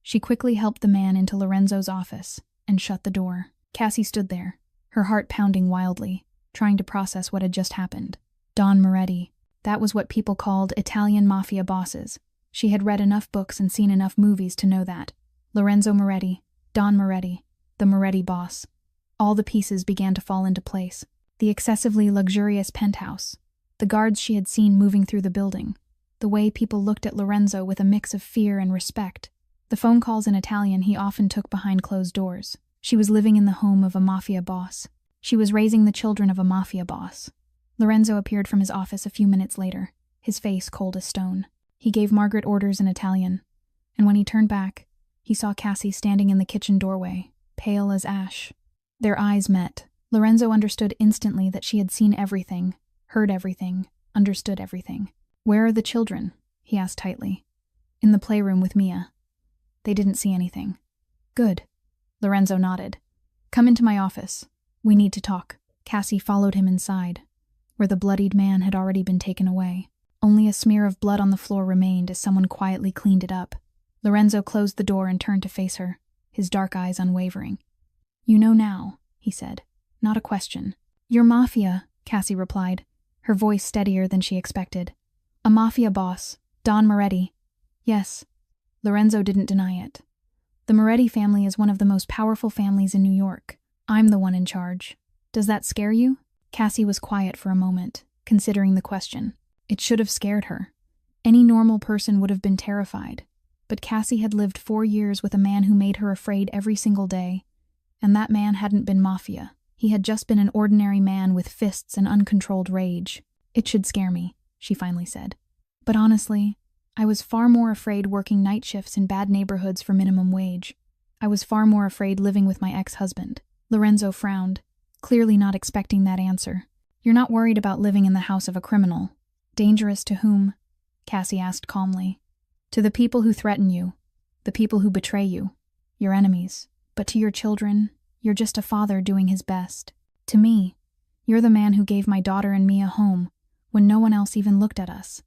A: She quickly helped the man into Lorenzo's office and shut the door. Cassie stood there, her heart pounding wildly, trying to process what had just happened. Don Moretti. That was what people called Italian mafia bosses. She had read enough books and seen enough movies to know that. Lorenzo Moretti, Don Moretti, the Moretti boss. All the pieces began to fall into place. The excessively luxurious penthouse, the guards she had seen moving through the building, the way people looked at Lorenzo with a mix of fear and respect, the phone calls in Italian he often took behind closed doors. She was living in the home of a mafia boss. She was raising the children of a mafia boss. Lorenzo appeared from his office a few minutes later, his face cold as stone. He gave Margaret orders in Italian, and when he turned back, he saw Cassie standing in the kitchen doorway, pale as ash. Their eyes met. Lorenzo understood instantly that she had seen everything, heard everything, understood everything. "Where are the children?" he asked tightly. "In the playroom with Mia. They didn't see anything." "Good." Lorenzo nodded. "Come into my office. We need to talk." Cassie followed him inside, where the bloodied man had already been taken away. Only a smear of blood on the floor remained as someone quietly cleaned it up. Lorenzo closed the door and turned to face her, his dark eyes unwavering. "You know now," he said. "Not a question." "You're Mafia," Cassie replied, her voice steadier than she expected. "A mafia boss, Don Moretti." "Yes." Lorenzo didn't deny it. "The Moretti family is one of the most powerful families in New York. I'm the one in charge. Does that scare you?" Cassie was quiet for a moment, considering the question. It should have scared her. Any normal person would have been terrified. But Cassie had lived 4 years with a man who made her afraid every single day. And that man hadn't been Mafia. He had just been an ordinary man with fists and uncontrolled rage. "It should scare me," she finally said. "But honestly, I was far more afraid working night shifts in bad neighborhoods for minimum wage. I was far more afraid living with my ex-husband." Lorenzo frowned, clearly not expecting that answer. "You're not worried about living in the house of a criminal. Dangerous to whom?" Cassie asked calmly. "To the people who threaten you, the people who betray you, your enemies. But to your children, you're just a father doing his best. To me, you're the man who gave my daughter and me a home when no one else even looked at us.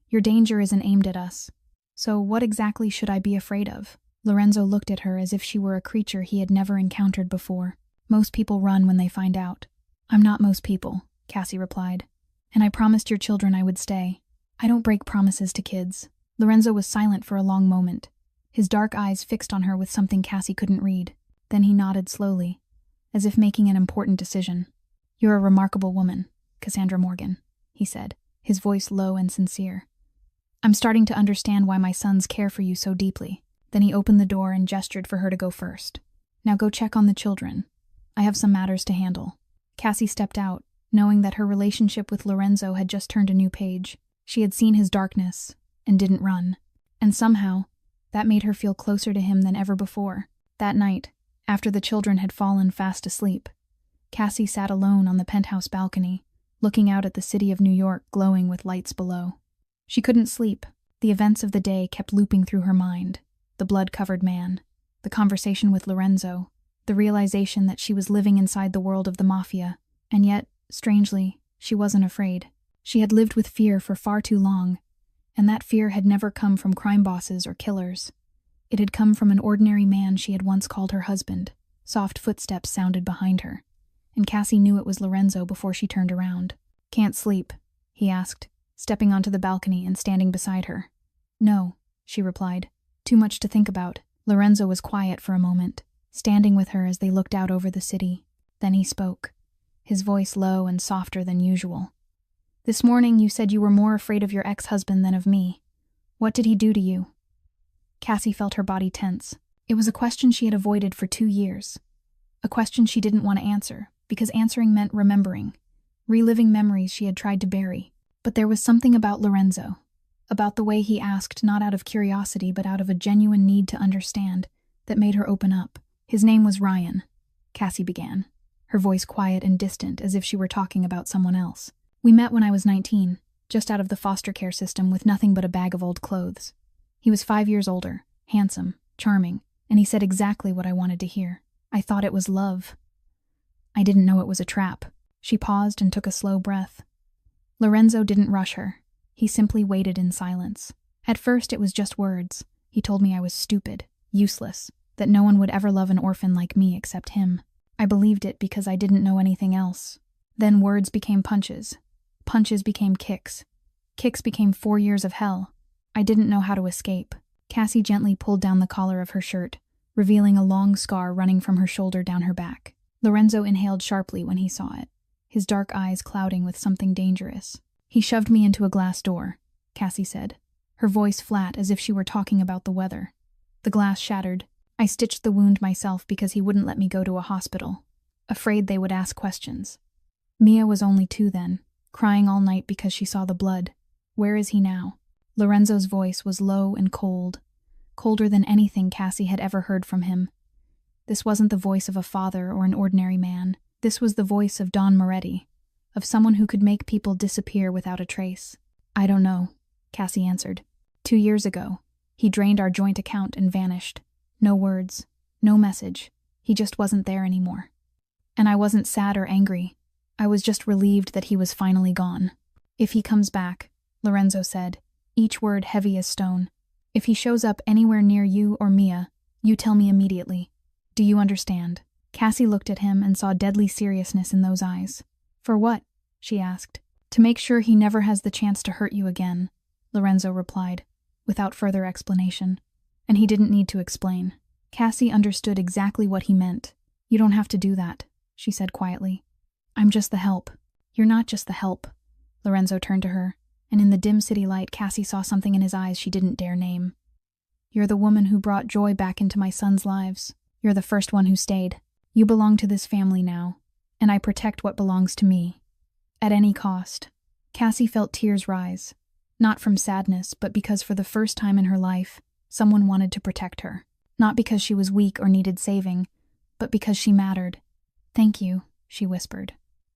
A: Your danger isn't aimed at us. So what exactly should I be afraid of?" Lorenzo looked at her as if she were a creature he had never encountered before. "Most people run when they find out." "I'm not most people," Cassie replied. "And I promised your children I would stay. I don't break promises to kids." Lorenzo was silent for a long moment, his dark eyes fixed on her with something Cassie couldn't read. Then he nodded slowly, as if making an important decision. "You're a remarkable woman, Cassandra Morgan," he said, his voice low and sincere. "I'm starting to understand why my sons care for you so deeply." Then he opened the door and gestured for her to go first. Now go check on the children. I have some matters to handle." Cassie stepped out, knowing that her relationship with Lorenzo had just turned a new page. She had seen his darkness and didn't run. And somehow, that made her feel closer to him than ever before. That night, after the children had fallen fast asleep, Cassie sat alone on the penthouse balcony, looking out at the city of New York glowing with lights below. She couldn't sleep. The events of the day kept looping through her mind. The blood-covered man, the conversation with Lorenzo, the realization that she was living inside the world of the mafia, and yet, strangely, she wasn't afraid. She had lived with fear for far too long, and that fear had never come from crime bosses or killers. It had come from an ordinary man she had once called her husband. Soft footsteps sounded behind her, and Cassie knew it was Lorenzo before she turned around. "Can't sleep?" he asked, stepping onto the balcony and standing beside her. "No," she replied. "Too much to think about." Lorenzo was quiet for a moment, standing with her as they looked out over the city. Then he spoke, his voice low and softer than usual. "This morning you said you were more afraid of your ex-husband than of me. What did he do to you?" Cassie felt her body tense. It was a question she had avoided for 2 years. A question she didn't want to answer, because answering meant remembering, reliving memories she had tried to bury. But there was something about Lorenzo, about the way he asked not out of curiosity but out of a genuine need to understand, that made her open up. "His name was Ryan," Cassie began, her voice quiet and distant as if she were talking about someone else. "We met when I was 19, just out of the foster care system with nothing but a bag of old clothes. He was 5 years older, handsome, charming, and he said exactly what I wanted to hear. I thought it was love. I didn't know it was a trap." She paused and took a slow breath. Lorenzo didn't rush her. He simply waited in silence. "At first it was just words. He told me I was stupid, useless, that no one would ever love an orphan like me except him. I believed it because I didn't know anything else. Then words became punches. Punches became kicks. Kicks became 4 years of hell. I didn't know how to escape." Cassie gently pulled down the collar of her shirt, revealing a long scar running from her shoulder down her back. Lorenzo inhaled sharply when he saw it, his dark eyes clouding with something dangerous. "He shoved me into a glass door," Cassie said, her voice flat as if she were talking about the weather. "The glass shattered. I stitched the wound myself because he wouldn't let me go to a hospital, afraid they would ask questions. Mia was only 2 then, crying all night because she saw the blood. Where is he now?" Lorenzo's voice was low and cold, colder than anything Cassie had ever heard from him. This wasn't the voice of a father or an ordinary man. This was the voice of Don Moretti, of someone who could make people disappear without a trace. "I don't know," Cassie answered. 2 years ago, he drained our joint account and vanished. No words, no message. He just wasn't there anymore. And I wasn't sad or angry. I was just relieved that he was finally gone. "If he comes back," Lorenzo said, each word heavy as stone, "if he shows up anywhere near you or Mia, you tell me immediately. Do you understand?" Cassie looked at him and saw deadly seriousness in those eyes. "For what?" she asked. "To make sure he never has the chance to hurt you again," Lorenzo replied, without further explanation. And he didn't need to explain. Cassie understood exactly what he meant. "You don't have to do that," she said quietly. "I'm just the help." "You're not just the help." Lorenzo turned to her, and in the dim city light Cassie saw something in his eyes she didn't dare name. "You're the woman who brought joy back into my sons' lives. You're the first one who stayed. You belong to this family now, and I protect what belongs to me. At any cost." Cassie felt tears rise, not from sadness, but because for the first time in her life, someone wanted to protect her. Not because she was weak or needed saving, but because she mattered. "Thank you," she whispered.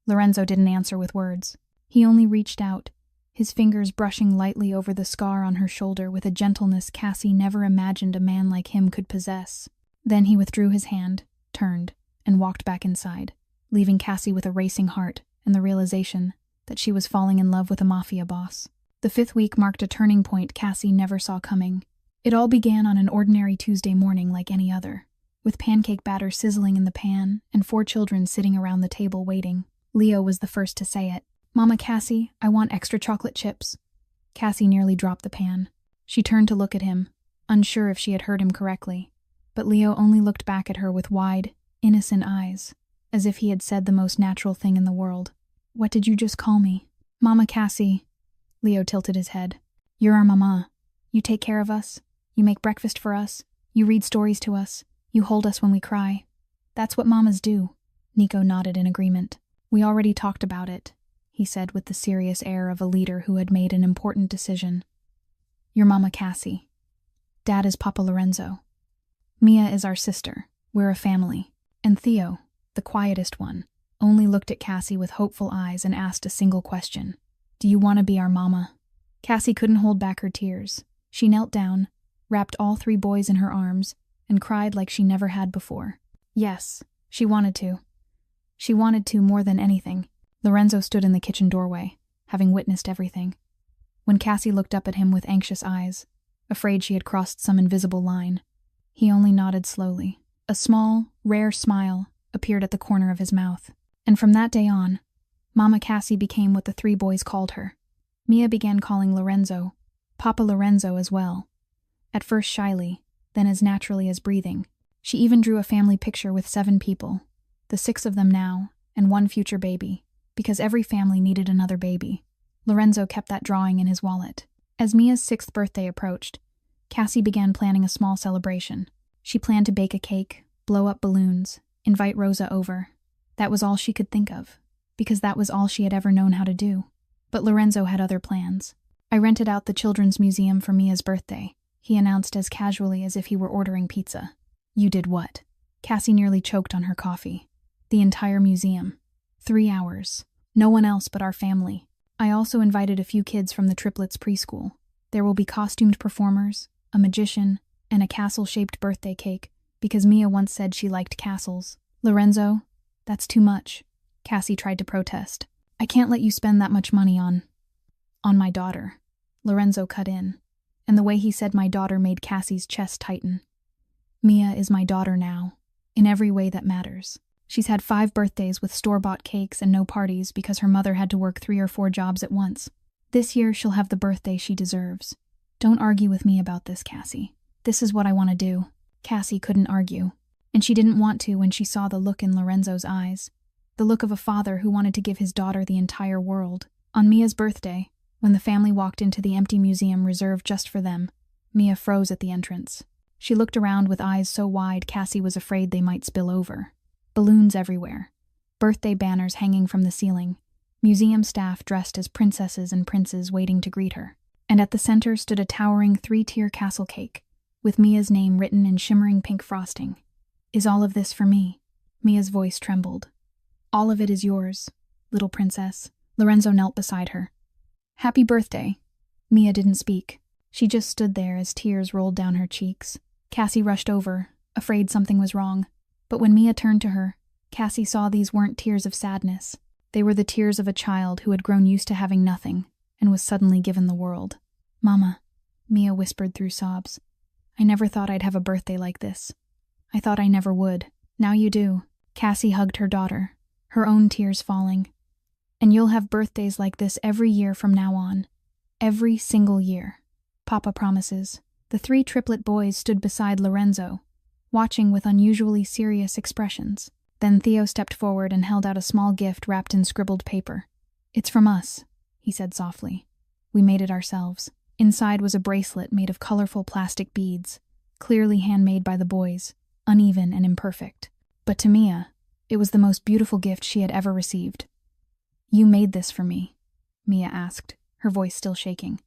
A: Lorenzo didn't answer with words. He only reached out, his fingers brushing lightly over the scar on her shoulder with a gentleness Cassie never imagined a man like him could possess. Then he withdrew his hand, turned, and walked back inside, leaving Cassie with a racing heart and the realization that she was falling in love with a mafia boss. The 5th week marked a turning point Cassie never saw coming. It all began on an ordinary Tuesday morning like any other, with pancake batter sizzling in the pan and 4 children sitting around the table waiting. Leo was the first to say it. "Mama Cassie, I want extra chocolate chips." Cassie nearly dropped the pan. She turned to look at him, unsure if she had heard him correctly. But Leo only looked back at her with wide, innocent eyes, as if he had said the most natural thing in the world. "What did you just call me?" "Mama Cassie." Leo tilted his head. "You're our mama. You take care of us. You make breakfast for us. You read stories to us. You hold us when we cry. That's what mamas do. Nico nodded in agreement. We already talked about it, he said with the serious air of a leader who had made an important decision. Your mama Cassie. Dad is Papa Lorenzo. Mia is our sister. We're a family. And Theo, the quietest one, only looked at Cassie with hopeful eyes and asked a single question. Do you want to be our mama? Cassie couldn't hold back her tears. She knelt down, wrapped all 3 boys in her arms, and cried like she never had before. Yes, she wanted to. She wanted to more than anything. Lorenzo stood in the kitchen doorway, having witnessed everything. When Cassie looked up at him with anxious eyes, afraid she had crossed some invisible line, he only nodded slowly. A small, rare smile appeared at the corner of his mouth. And from that day on, Mama Cassie became what the 3 boys called her. Mia began calling Lorenzo Papa Lorenzo as well. At first shyly, then as naturally as breathing. She even drew a family picture with 7 people, the 6 of them now, and 1 future baby, because every family needed another baby. Lorenzo kept that drawing in his wallet. As Mia's 6th birthday approached, Cassie began planning a small celebration. She planned to bake a cake, blow up balloons, invite Rosa over. That was all she could think of, because that was all she had ever known how to do. But Lorenzo had other plans. I rented out the Children's Museum for Mia's birthday, he announced as casually as if he were ordering pizza. You did what? Cassie nearly choked on her coffee. The entire museum. 3 hours. No one else but our family. I also invited a few kids from the Triplets preschool. There will be costumed performers, a magician, and a castle-shaped birthday cake, because Mia once said she liked castles. Lorenzo, that's too much. Cassie tried to protest. I can't let you spend that much money on my daughter. Lorenzo cut in, and the way he said my daughter made Cassie's chest tighten. Mia is my daughter now, in every way that matters. She's had 5 birthdays with store-bought cakes and no parties because her mother had to work 3 or 4 jobs at once. This year she'll have the birthday she deserves. Don't argue with me about this, Cassie. This is what I want to do. Cassie couldn't argue, and she didn't want to when she saw the look in Lorenzo's eyes. The look of a father who wanted to give his daughter the entire world. On Mia's birthday, when the family walked into the empty museum reserved just for them, Mia froze at the entrance. She looked around with eyes so wide Cassie was afraid they might spill over. Balloons everywhere. Birthday banners hanging from the ceiling. Museum staff dressed as princesses and princes waiting to greet her. And at the center stood a towering 3-tier castle cake, with Mia's name written in shimmering pink frosting. Is all of this for me? Mia's voice trembled. All of it is yours, little princess. Lorenzo knelt beside her. Happy birthday. Mia didn't speak. She just stood there as tears rolled down her cheeks. Cassie rushed over, afraid something was wrong. But when Mia turned to her, Cassie saw these weren't tears of sadness. They were the tears of a child who had grown used to having nothing and was suddenly given the world. Mama, Mia whispered through sobs. I never thought I'd have a birthday like this. I thought I never would. Now you do. Cassie hugged her daughter, her own tears falling. And you'll have birthdays like this every year from now on. Every single year. Papa promises. The 3 triplet boys stood beside Lorenzo, watching with unusually serious expressions. Then Theo stepped forward and held out a small gift wrapped in scribbled paper. It's from us, he said softly. We made it ourselves. Inside was a bracelet made of colorful plastic beads, clearly handmade by the boys, uneven and imperfect. But to Mia, it was the most beautiful gift she had ever received. You made this for me, Mia asked, her voice still shaking.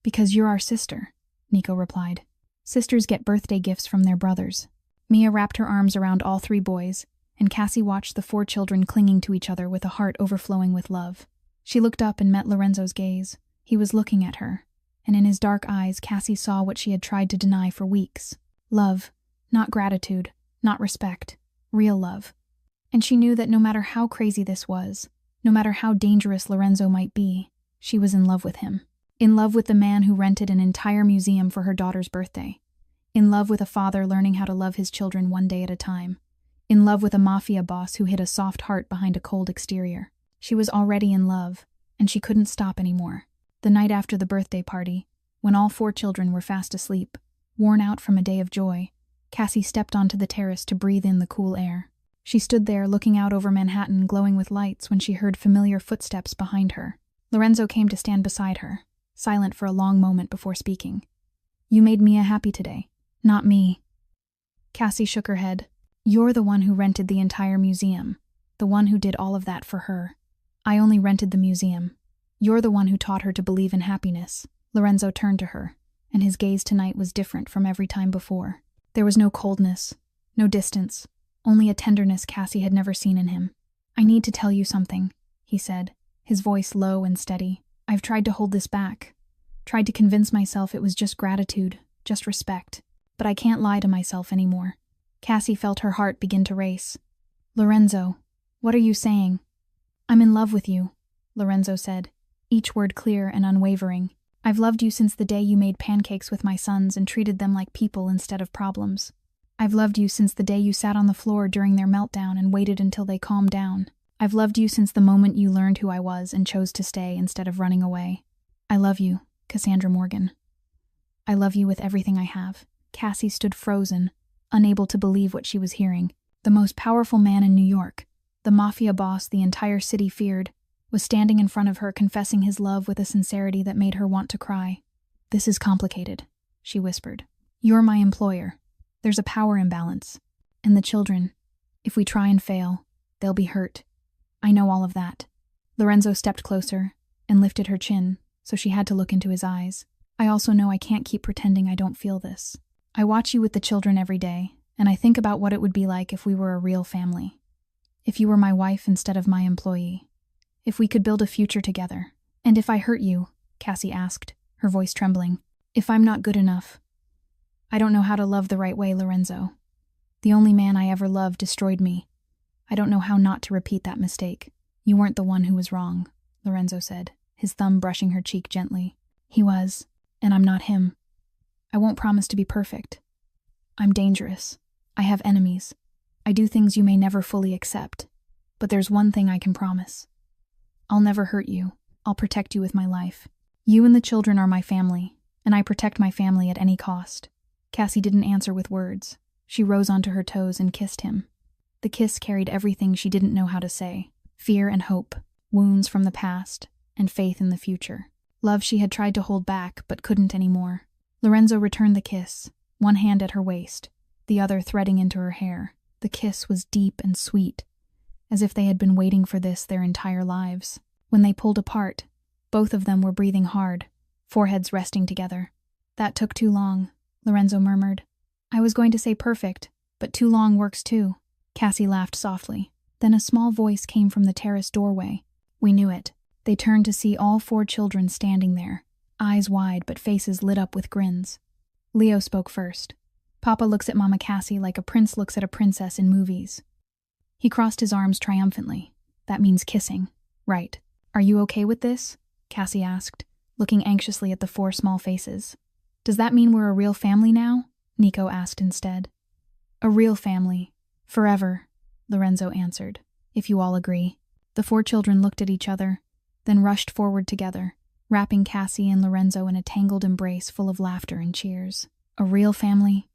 A: Because you're our sister, Nico replied. Sisters get birthday gifts from their brothers. Mia wrapped her arms around all 3 boys, and Cassie watched the 4 children clinging to each other with a heart overflowing with love. She looked up and met Lorenzo's gaze. He was looking at her, and in his dark eyes Cassie saw what she had tried to deny for weeks. Love, not gratitude, not respect, real love. And she knew that no matter how crazy this was, no matter how dangerous Lorenzo might be, she was in love with him. In love with the man who rented an entire museum for her daughter's birthday. In love with a father learning how to love his children one day at a time. In love with a mafia boss who hid a soft heart behind a cold exterior. She was already in love, and she couldn't stop anymore. The night after the birthday party, when all 4 children were fast asleep, worn out from a day of joy, Cassie stepped onto the terrace to breathe in the cool air. She stood there looking out over Manhattan glowing with lights when she heard familiar footsteps behind her. Lorenzo came to stand beside her, silent for a long moment before speaking. You made Mia happy today. Not me. Cassie shook her head. You're the one who rented the entire museum, the one who did all of that for her. I only rented the museum. You're the one who taught her to believe in happiness." Lorenzo turned to her, and his gaze tonight was different from every time before. There was no coldness, no distance, only a tenderness Cassie had never seen in him. "I need to tell you something," he said, his voice low and steady. "I've tried to hold this back, tried to convince myself it was just gratitude, just respect, but I can't lie to myself anymore." Cassie felt her heart begin to race. "Lorenzo, what are you saying?" "I'm in love with you," Lorenzo said, each word clear and unwavering. "I've loved you since the day you made pancakes with my sons and treated them like people instead of problems. I've loved you since the day you sat on the floor during their meltdown and waited until they calmed down. I've loved you since the moment you learned who I was and chose to stay instead of running away. I love you, Cassandra Morgan. I love you with everything I have." Cassie stood frozen, unable to believe what she was hearing. The most powerful man in New York, the mafia boss the entire city feared, was standing in front of her confessing his love with a sincerity that made her want to cry. "This is complicated," she whispered. "You're my employer. There's a power imbalance. And the children, if we try and fail, they'll be hurt. I know all of that." Lorenzo stepped closer and lifted her chin, so she had to look into his eyes. "I also know I can't keep pretending I don't feel this. I watch you with the children every day, and I think about what it would be like if we were a real family. If you were my wife instead of my employee. If we could build a future together. And if I hurt you," Cassie asked, her voice trembling, "if I'm not good enough. I don't know how to love the right way, Lorenzo. The only man I ever loved destroyed me. I don't know how not to repeat that mistake." "You weren't the one who was wrong," Lorenzo said, his thumb brushing her cheek gently. "He was, and I'm not him. I won't promise to be perfect. I'm dangerous. I have enemies. I do things you may never fully accept. But there's one thing I can promise. I'll never hurt you. I'll protect you with my life. You and the children are my family, and I protect my family at any cost." Cassie didn't answer with words. She rose onto her toes and kissed him. The kiss carried everything she didn't know how to say: fear and hope, wounds from the past, and faith in the future. Love she had tried to hold back but couldn't anymore. Lorenzo returned the kiss, one hand at her waist, the other threading into her hair. The kiss was deep and sweet, as if they had been waiting for this their entire lives. When they pulled apart, both of them were breathing hard, foreheads resting together. "That took too long," Lorenzo murmured. "I was going to say perfect, but too long works too." Cassie laughed softly. Then a small voice came from the terrace doorway. "We knew it." They turned to see all 4 children standing there, eyes wide but faces lit up with grins. Leo spoke first. "Papa looks at Mama Cassie like a prince looks at a princess in movies." He crossed his arms triumphantly. "That means kissing, right? Are you okay with this?" Cassie asked, looking anxiously at the 4 small faces. "Does that mean we're a real family now?" Nico asked instead. "A real family. Forever," Lorenzo answered. "If you all agree." The 4 children looked at each other, then rushed forward together, wrapping Cassie and Lorenzo in a tangled embrace full of laughter and cheers. "A real family?"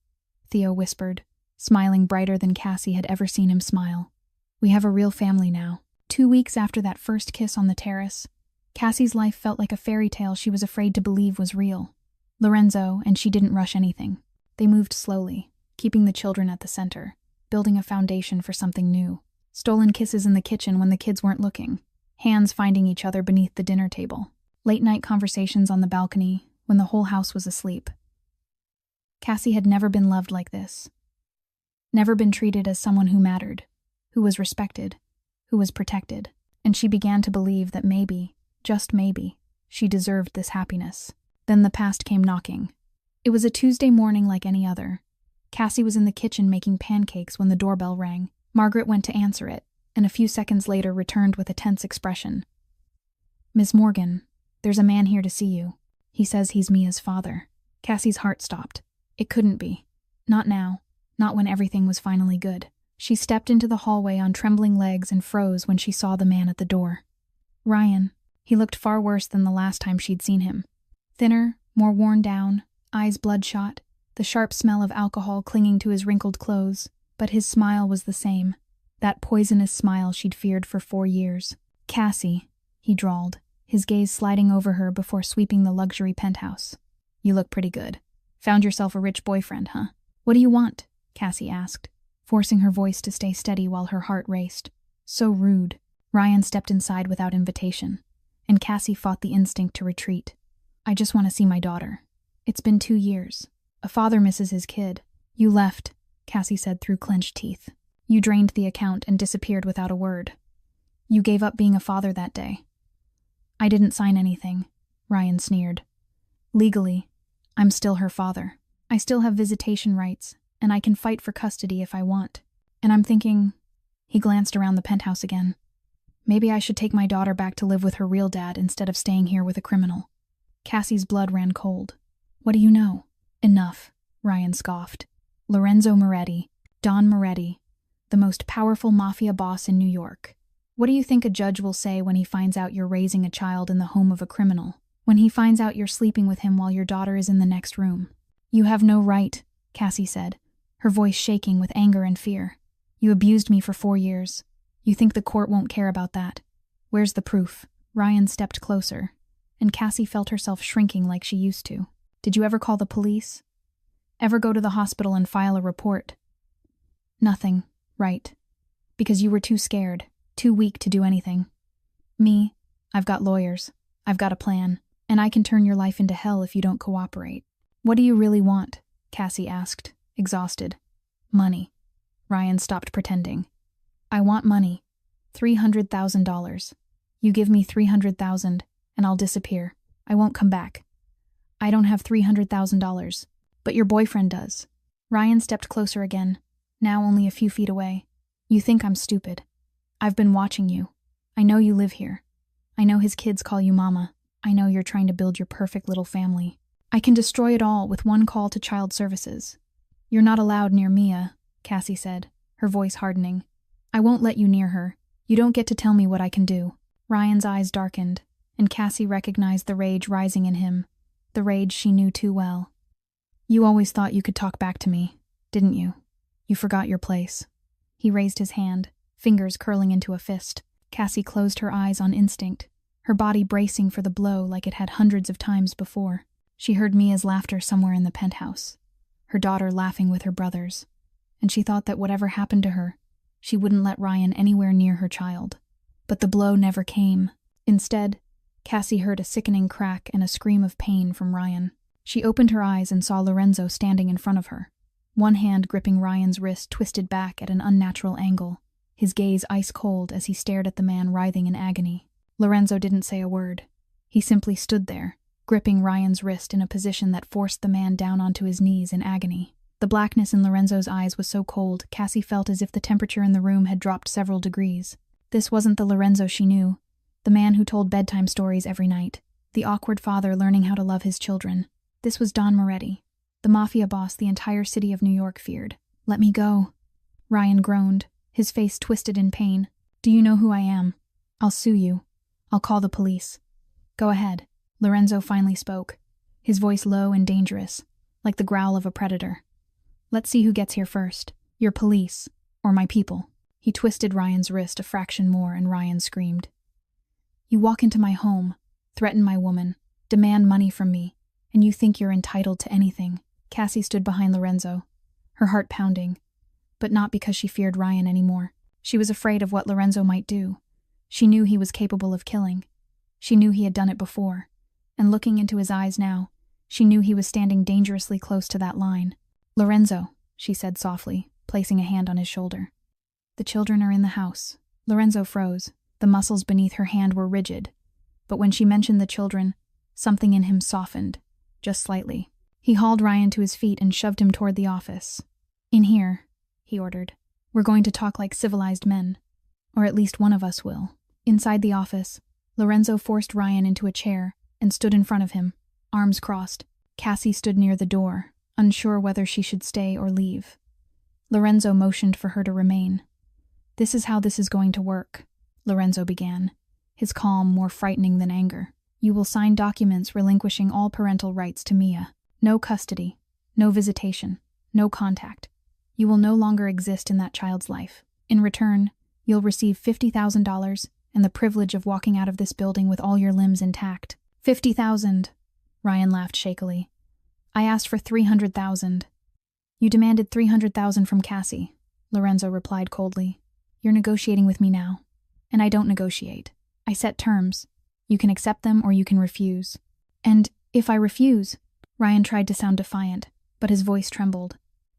A: Theo whispered, smiling brighter than Cassie had ever seen him smile. "We have a real family now." 2 weeks after that first kiss on the terrace, Cassie's life felt like a fairy tale she was afraid to believe was real. Lorenzo and she didn't rush anything. They moved slowly, keeping the children at the center, building a foundation for something new. Stolen kisses in the kitchen when the kids weren't looking, hands finding each other beneath the dinner table, late-night conversations on the balcony when the whole house was asleep. Cassie had never been loved like this. Never been treated as someone who mattered, who was respected, who was protected, and she began to believe that maybe, just maybe, she deserved this happiness. Then the past came knocking. It was a Tuesday morning like any other. Cassie was in the kitchen making pancakes when the doorbell rang. Margaret went to answer it, and a few seconds later returned with a tense expression. "Miss Morgan, there's a man here to see you. He says he's Mia's father." Cassie's heart stopped. It couldn't be. Not now. Not when everything was finally good. She stepped into the hallway on trembling legs and froze when she saw the man at the door. Ryan. He looked far worse than the last time she'd seen him. Thinner, more worn down, eyes bloodshot, the sharp smell of alcohol clinging to his wrinkled clothes, but his smile was the same, that poisonous smile she'd feared for 4 years. "Cassie," he drawled, his gaze sliding over her before sweeping the luxury penthouse. "You look pretty good. Found yourself a rich boyfriend, huh?" "What do you want?" Cassie asked, forcing her voice to stay steady while her heart raced. So rude. Ryan stepped inside without invitation, and Cassie fought the instinct to retreat. I just want to see my daughter. It's been 2 years. A father misses his kid. You left, Cassie said through clenched teeth. You drained the account and disappeared without a word. You gave up being a father that day. I didn't sign anything, Ryan sneered. Legally, I'm still her father. I still have visitation rights, and I can fight for custody if I want. And I'm thinking... He glanced around the penthouse again. Maybe I should take my daughter back to live with her real dad instead of staying here with a criminal. Cassie's blood ran cold. What do you know? Enough, Ryan scoffed. Lorenzo Moretti, Don Moretti, the most powerful mafia boss in New York. What do you think a judge will say when he finds out you're raising a child in the home of a criminal? When he finds out you're sleeping with him while your daughter is in the next room? You have no right, Cassie said, her voice shaking with anger and fear. You abused me for 4 years. You think the court won't care about that? Where's the proof? Ryan stepped closer, and Cassie felt herself shrinking like she used to. Did you ever call the police? Ever go to the hospital and file a report? Nothing, right. Because you were too scared, too weak to do anything. Me, I've got lawyers. I've got a plan, and I can turn your life into hell if you don't cooperate. What do you really want? Cassie asked, exhausted. Money. Ryan stopped pretending. I want money. $300,000. You give me $300,000, and I'll disappear. I won't come back. I don't have $300,000, but your boyfriend does. Ryan stepped closer again, now only a few feet away. You think I'm stupid. I've been watching you. I know you live here. I know his kids call you mama. I know you're trying to build your perfect little family. I can destroy it all with one call to child services. You're not allowed near Mia, Cassie said, her voice hardening. I won't let you near her. You don't get to tell me what I can do. Ryan's eyes darkened, and Cassie recognized the rage rising in him, the rage she knew too well. You always thought you could talk back to me, didn't you? You forgot your place. He raised his hand, fingers curling into a fist. Cassie closed her eyes on instinct, her body bracing for the blow like it had hundreds of times before. She heard Mia's laughter somewhere in the penthouse, her daughter laughing with her brothers, and she thought that whatever happened to her, she wouldn't let Ryan anywhere near her child. But the blow never came. Instead, Cassie heard a sickening crack and a scream of pain from Ryan. She opened her eyes and saw Lorenzo standing in front of her, one hand gripping Ryan's wrist twisted back at an unnatural angle, his gaze ice cold as he stared at the man writhing in agony. Lorenzo didn't say a word. He simply stood there, gripping Ryan's wrist in a position that forced the man down onto his knees in agony. The blackness in Lorenzo's eyes was so cold, Cassie felt as if the temperature in the room had dropped several degrees. This wasn't the Lorenzo she knew, the man who told bedtime stories every night, the awkward father learning how to love his children. This was Don Moretti, the mafia boss the entire city of New York feared. Let me go. Ryan groaned, his face twisted in pain. Do you know who I am? I'll sue you. I'll call the police. Go ahead. Lorenzo finally spoke, his voice low and dangerous, like the growl of a predator. Let's see who gets here first. Your police, or my people. He twisted Ryan's wrist a fraction more and Ryan screamed. You walk into my home, threaten my woman, demand money from me, and you think you're entitled to anything. Cassie stood behind Lorenzo, her heart pounding, but not because she feared Ryan anymore. She was afraid of what Lorenzo might do. She knew he was capable of killing. She knew he had done it before, and looking into his eyes now, she knew he was standing dangerously close to that line. Lorenzo, she said softly, placing a hand on his shoulder. The children are in the house. Lorenzo froze. The muscles beneath her hand were rigid. But when she mentioned the children, something in him softened, just slightly. He hauled Ryan to his feet and shoved him toward the office. In here, he ordered. We're going to talk like civilized men. Or at least one of us will. Inside the office, Lorenzo forced Ryan into a chair and stood in front of him, arms crossed. Cassie stood near the door, unsure whether she should stay or leave. Lorenzo motioned for her to remain. This is how this is going to work, Lorenzo began, his calm more frightening than anger. You will sign documents relinquishing all parental rights to Mia. No custody, no visitation, no contact. You will no longer exist in that child's life. In return, you'll receive $50,000 and the privilege of walking out of this building with all your limbs intact. $50,000, Ryan laughed shakily. I asked for $300,000. You demanded $300,000 from Cassie, Lorenzo replied coldly. You're negotiating with me now. And I don't negotiate. I set terms. You can accept them or you can refuse. And if I refuse, Ryan tried to sound defiant, but his voice trembled.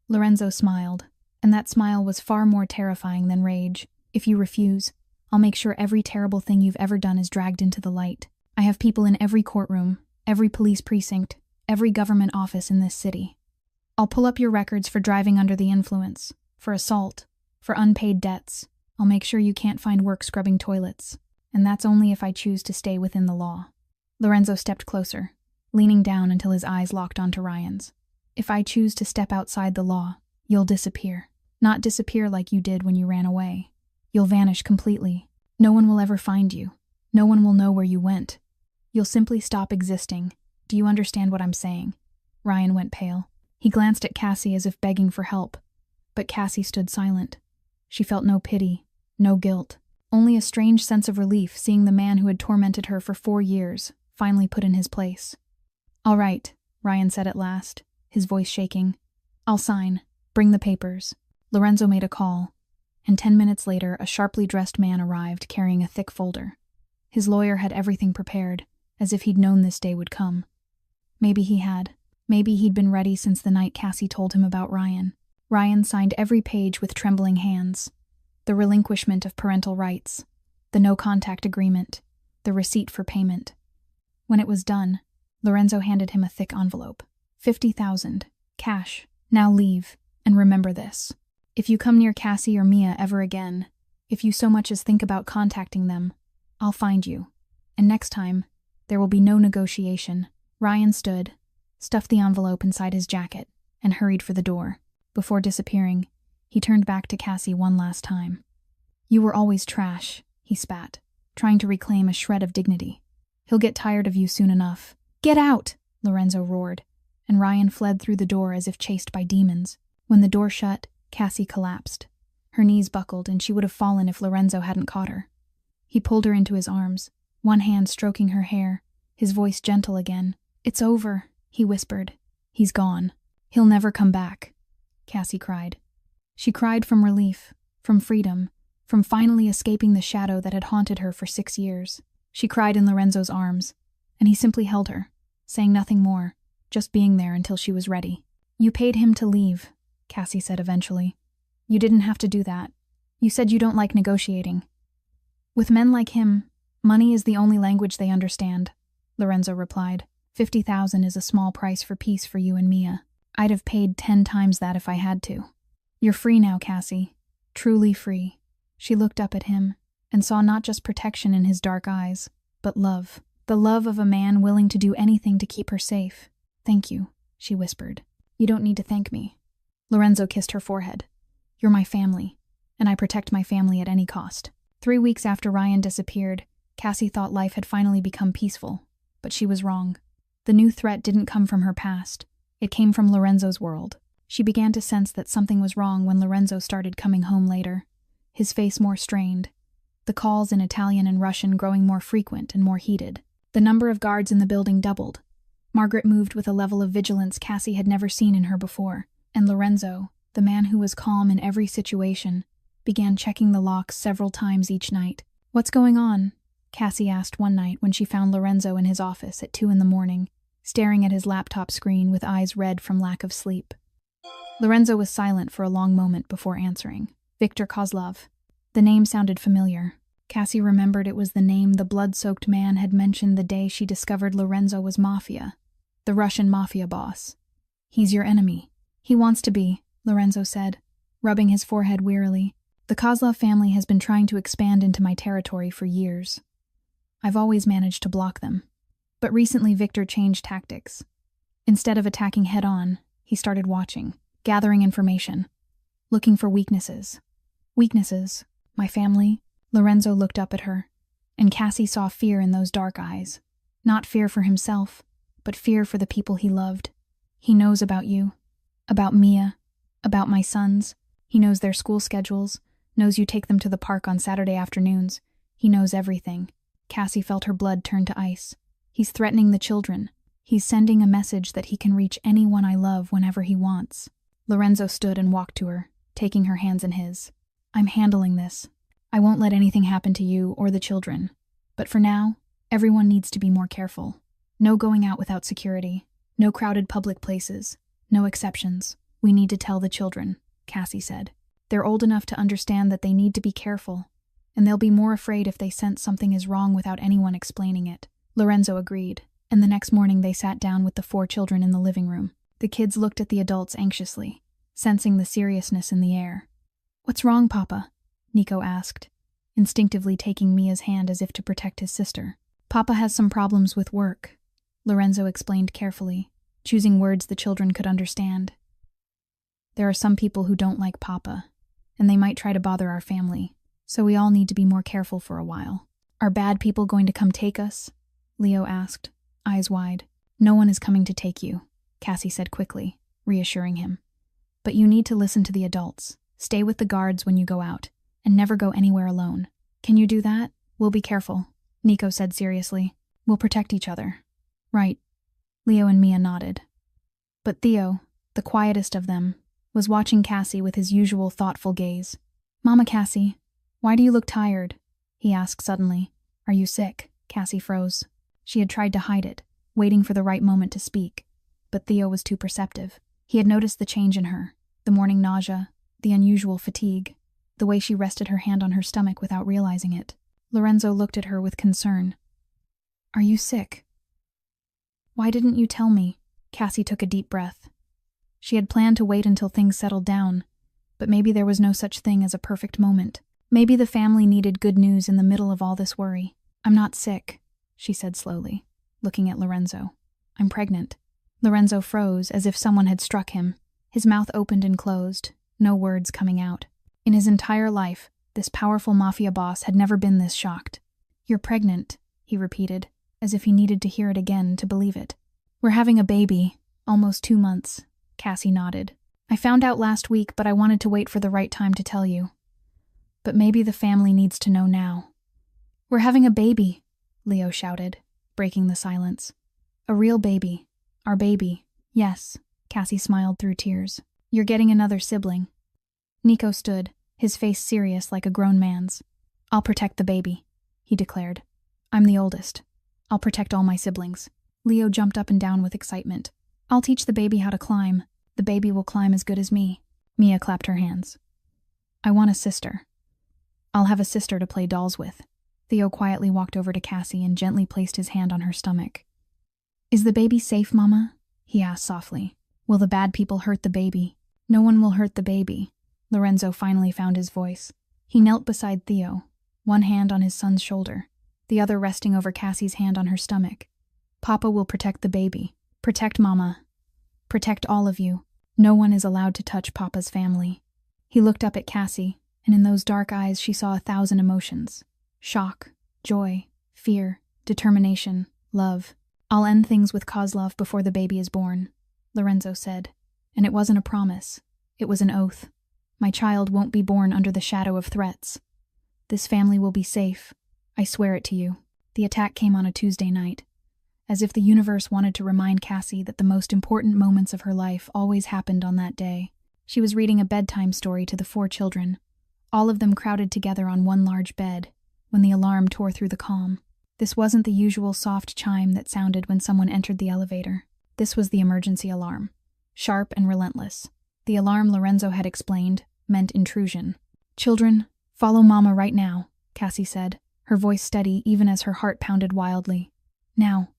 A: Lorenzo smiled, and that smile was far more terrifying than rage. If you refuse, I'll make sure every terrible thing you've ever done is dragged into the light. I have people in every courtroom, every police precinct, every government office in this city. I'll pull up your records for driving under the influence, for assault, for unpaid debts. I'll make sure you can't find work scrubbing toilets. And that's only if I choose to stay within the law. Lorenzo stepped closer, leaning down until his eyes locked onto Ryan's. If I choose to step outside the law, you'll disappear. Not disappear like you did when you ran away. You'll vanish completely. No one will ever find you. No one will know where you went. You'll simply stop existing. Do you understand what I'm saying? Ryan went pale. He glanced at Cassie as if begging for help. But Cassie stood silent. She felt no pity, no guilt, only a strange sense of relief seeing the man who had tormented her for 4 years finally put in his place. All right, Ryan said at last, his voice shaking. I'll sign. Bring the papers. Lorenzo made a call, and 10 minutes later a sharply dressed man arrived carrying a thick folder. His lawyer had everything prepared, as if he'd known this day would come. Maybe he had. Maybe he'd been ready since the night Cassie told him about Ryan. Ryan signed every page with trembling hands. The relinquishment of parental rights, the no-contact agreement, the receipt for payment. When it was done, Lorenzo handed him a thick envelope. 50,000, cash. Now leave, and remember this. If you come near Cassie or Mia ever again, if you so much as think about contacting them, I'll find you. And next time, there will be no negotiation. Ryan stood, stuffed the envelope inside his jacket, and hurried for the door. Before disappearing, he turned back to Cassie one last time. You were always trash, he spat, trying to reclaim a shred of dignity. He'll get tired of you soon enough. Get out! Lorenzo roared, and Ryan fled through the door as if chased by demons. When the door shut, Cassie collapsed. Her knees buckled, and she would have fallen if Lorenzo hadn't caught her. He pulled her into his arms, one hand stroking her hair, his voice gentle again. It's over, he whispered. He's gone. He'll never come back. Cassie cried. She cried from relief, from freedom, from finally escaping the shadow that had haunted her for 6 years. She cried in Lorenzo's arms, and he simply held her, saying nothing more, just being there until she was ready. You paid him to leave, Cassie said eventually. You didn't have to do that. You said you don't like negotiating. With men like him, money is the only language they understand, Lorenzo replied. 50,000 is a small price for peace for you and Mia. I'd have paid 10 times that if I had to. You're free now, Cassie. Truly free. She looked up at him and saw not just protection in his dark eyes, but love. The love of a man willing to do anything to keep her safe. Thank you, she whispered. You don't need to thank me. Lorenzo kissed her forehead. You're my family, and I protect my family at any cost. 3 weeks after Ryan disappeared, Cassie thought life had finally become peaceful, but she was wrong. The new threat didn't come from her past. It came from Lorenzo's world. She began to sense that something was wrong when Lorenzo started coming home later, his face more strained, the calls in Italian and Russian growing more frequent and more heated. The number of guards in the building doubled. Margaret moved with a level of vigilance Cassie had never seen in her before, and Lorenzo, the man who was calm in every situation, began checking the locks several times each night. What's going on? Cassie asked one night when she found Lorenzo in his office at 2 a.m, staring at his laptop screen with eyes red from lack of sleep. Lorenzo was silent for a long moment before answering. Viktor Kozlov. The name sounded familiar. Cassie remembered it was the name the blood-soaked man had mentioned the day she discovered Lorenzo was Mafia, the Russian mafia boss. He's your enemy. He wants to be, Lorenzo said, rubbing his forehead wearily. The Kozlov family has been trying to expand into my territory for years. I've always managed to block them. But recently Viktor changed tactics. Instead of attacking head-on, he started watching, gathering information, looking for weaknesses. Weaknesses? My family? Lorenzo looked up at her, and Cassie saw fear in those dark eyes. Not fear for himself, but fear for the people he loved. He knows about you, about Mia, about my sons. He knows their school schedules, knows you take them to the park on Saturday afternoons. He knows everything. Cassie felt her blood turn to ice. He's threatening the children. He's sending a message that he can reach anyone I love whenever he wants. Lorenzo stood and walked to her, taking her hands in his. "I'm handling this. I won't let anything happen to you or the children. But for now, everyone needs to be more careful. No going out without security. No crowded public places. No exceptions. We need to tell the children," Cassie said. "They're old enough to understand that they need to be careful, and they'll be more afraid if they sense something is wrong without anyone explaining it." Lorenzo agreed, and the next morning they sat down with the 4 children in the living room. The kids looked at the adults anxiously, sensing the seriousness in the air. "What's wrong, Papa?" Nico asked, instinctively taking Mia's hand as if to protect his sister. "Papa has some problems with work," Lorenzo explained carefully, choosing words the children could understand. "There are some people who don't like Papa, and they might try to bother our family, so we all need to be more careful for a while." "Are bad people going to come take us?" Leo asked, eyes wide. "No one is coming to take you," Cassie said quickly, reassuring him. "But you need to listen to the adults. Stay with the guards when you go out, and never go anywhere alone. Can you do that? We'll be careful," Nico said seriously. "We'll protect each other." "Right." Leo and Mia nodded. But Theo, the quietest of them, was watching Cassie with his usual thoughtful gaze. "Mama Cassie, why do you look tired?" he asked suddenly. "Are you sick?" Cassie froze. She had tried to hide it, waiting for the right moment to speak. But Theo was too perceptive. He had noticed the change in her, the morning nausea, the unusual fatigue, the way she rested her hand on her stomach without realizing it. Lorenzo looked at her with concern. "Are you sick?" "Why didn't you tell me?" Cassie took a deep breath. She had planned to wait until things settled down, but maybe there was no such thing as a perfect moment. Maybe the family needed good news in the middle of all this worry. "I'm not sick," she said slowly, looking at Lorenzo. "I'm pregnant." Lorenzo froze as if someone had struck him. His mouth opened and closed, no words coming out. In his entire life, this powerful mafia boss had never been this shocked. "You're pregnant," he repeated, as if he needed to hear it again to believe it. "We're having a baby, almost 2 months," Cassie nodded. "I found out last week, but I wanted to wait for the right time to tell you. But maybe the family needs to know now." "We're having a baby," Leo shouted, breaking the silence. "A real baby. Our baby." "Yes," Cassie smiled through tears. "You're getting another sibling." Nico stood, his face serious like a grown man's. "I'll protect the baby," he declared. "I'm the oldest. I'll protect all my siblings." Leo jumped up and down with excitement. "I'll teach the baby how to climb. The baby will climb as good as me." Mia clapped her hands. "I want a sister. I'll have a sister to play dolls with." Theo quietly walked over to Cassie and gently placed his hand on her stomach. "Is the baby safe, Mama?" he asked softly. "Will the bad people hurt the baby?" "No one will hurt the baby." Lorenzo finally found his voice. He knelt beside Theo, one hand on his son's shoulder, the other resting over Cassie's hand on her stomach. "Papa will protect the baby. Protect Mama. Protect all of you. No one is allowed to touch Papa's family." He looked up at Cassie, and in those dark eyes she saw 1,000 emotions. Shock, joy, fear, determination, love. "I'll end things with Kozlov before the baby is born," Lorenzo said. "And it wasn't a promise. It was an oath. My child won't be born under the shadow of threats. This family will be safe. I swear it to you." The attack came on a Tuesday night, as if the universe wanted to remind Cassie that the most important moments of her life always happened on that day. She was reading a bedtime story to the 4 children, all of them crowded together on one large bed, when the alarm tore through the calm. This wasn't the usual soft chime that sounded when someone entered the elevator. This was the emergency alarm, sharp and relentless. The alarm, Lorenzo had explained, meant intrusion. "Children, follow Mama right now," Cassie said, her voice steady even as her heart pounded wildly. "Now."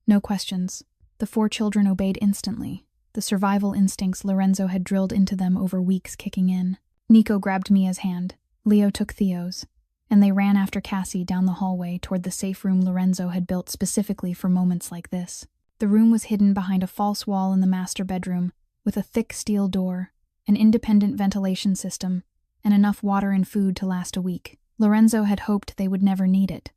A: No questions. The 4 children obeyed instantly, the survival instincts Lorenzo had drilled into them over weeks kicking in. Nico grabbed Mia's hand. Leo took Theo's, and they ran after Cassie down the hallway toward the safe room Lorenzo had built specifically for moments like this. The room was hidden behind a false wall in the master bedroom, with a thick steel door, an independent ventilation system, and enough water and food to last a week. Lorenzo had hoped they would never need it,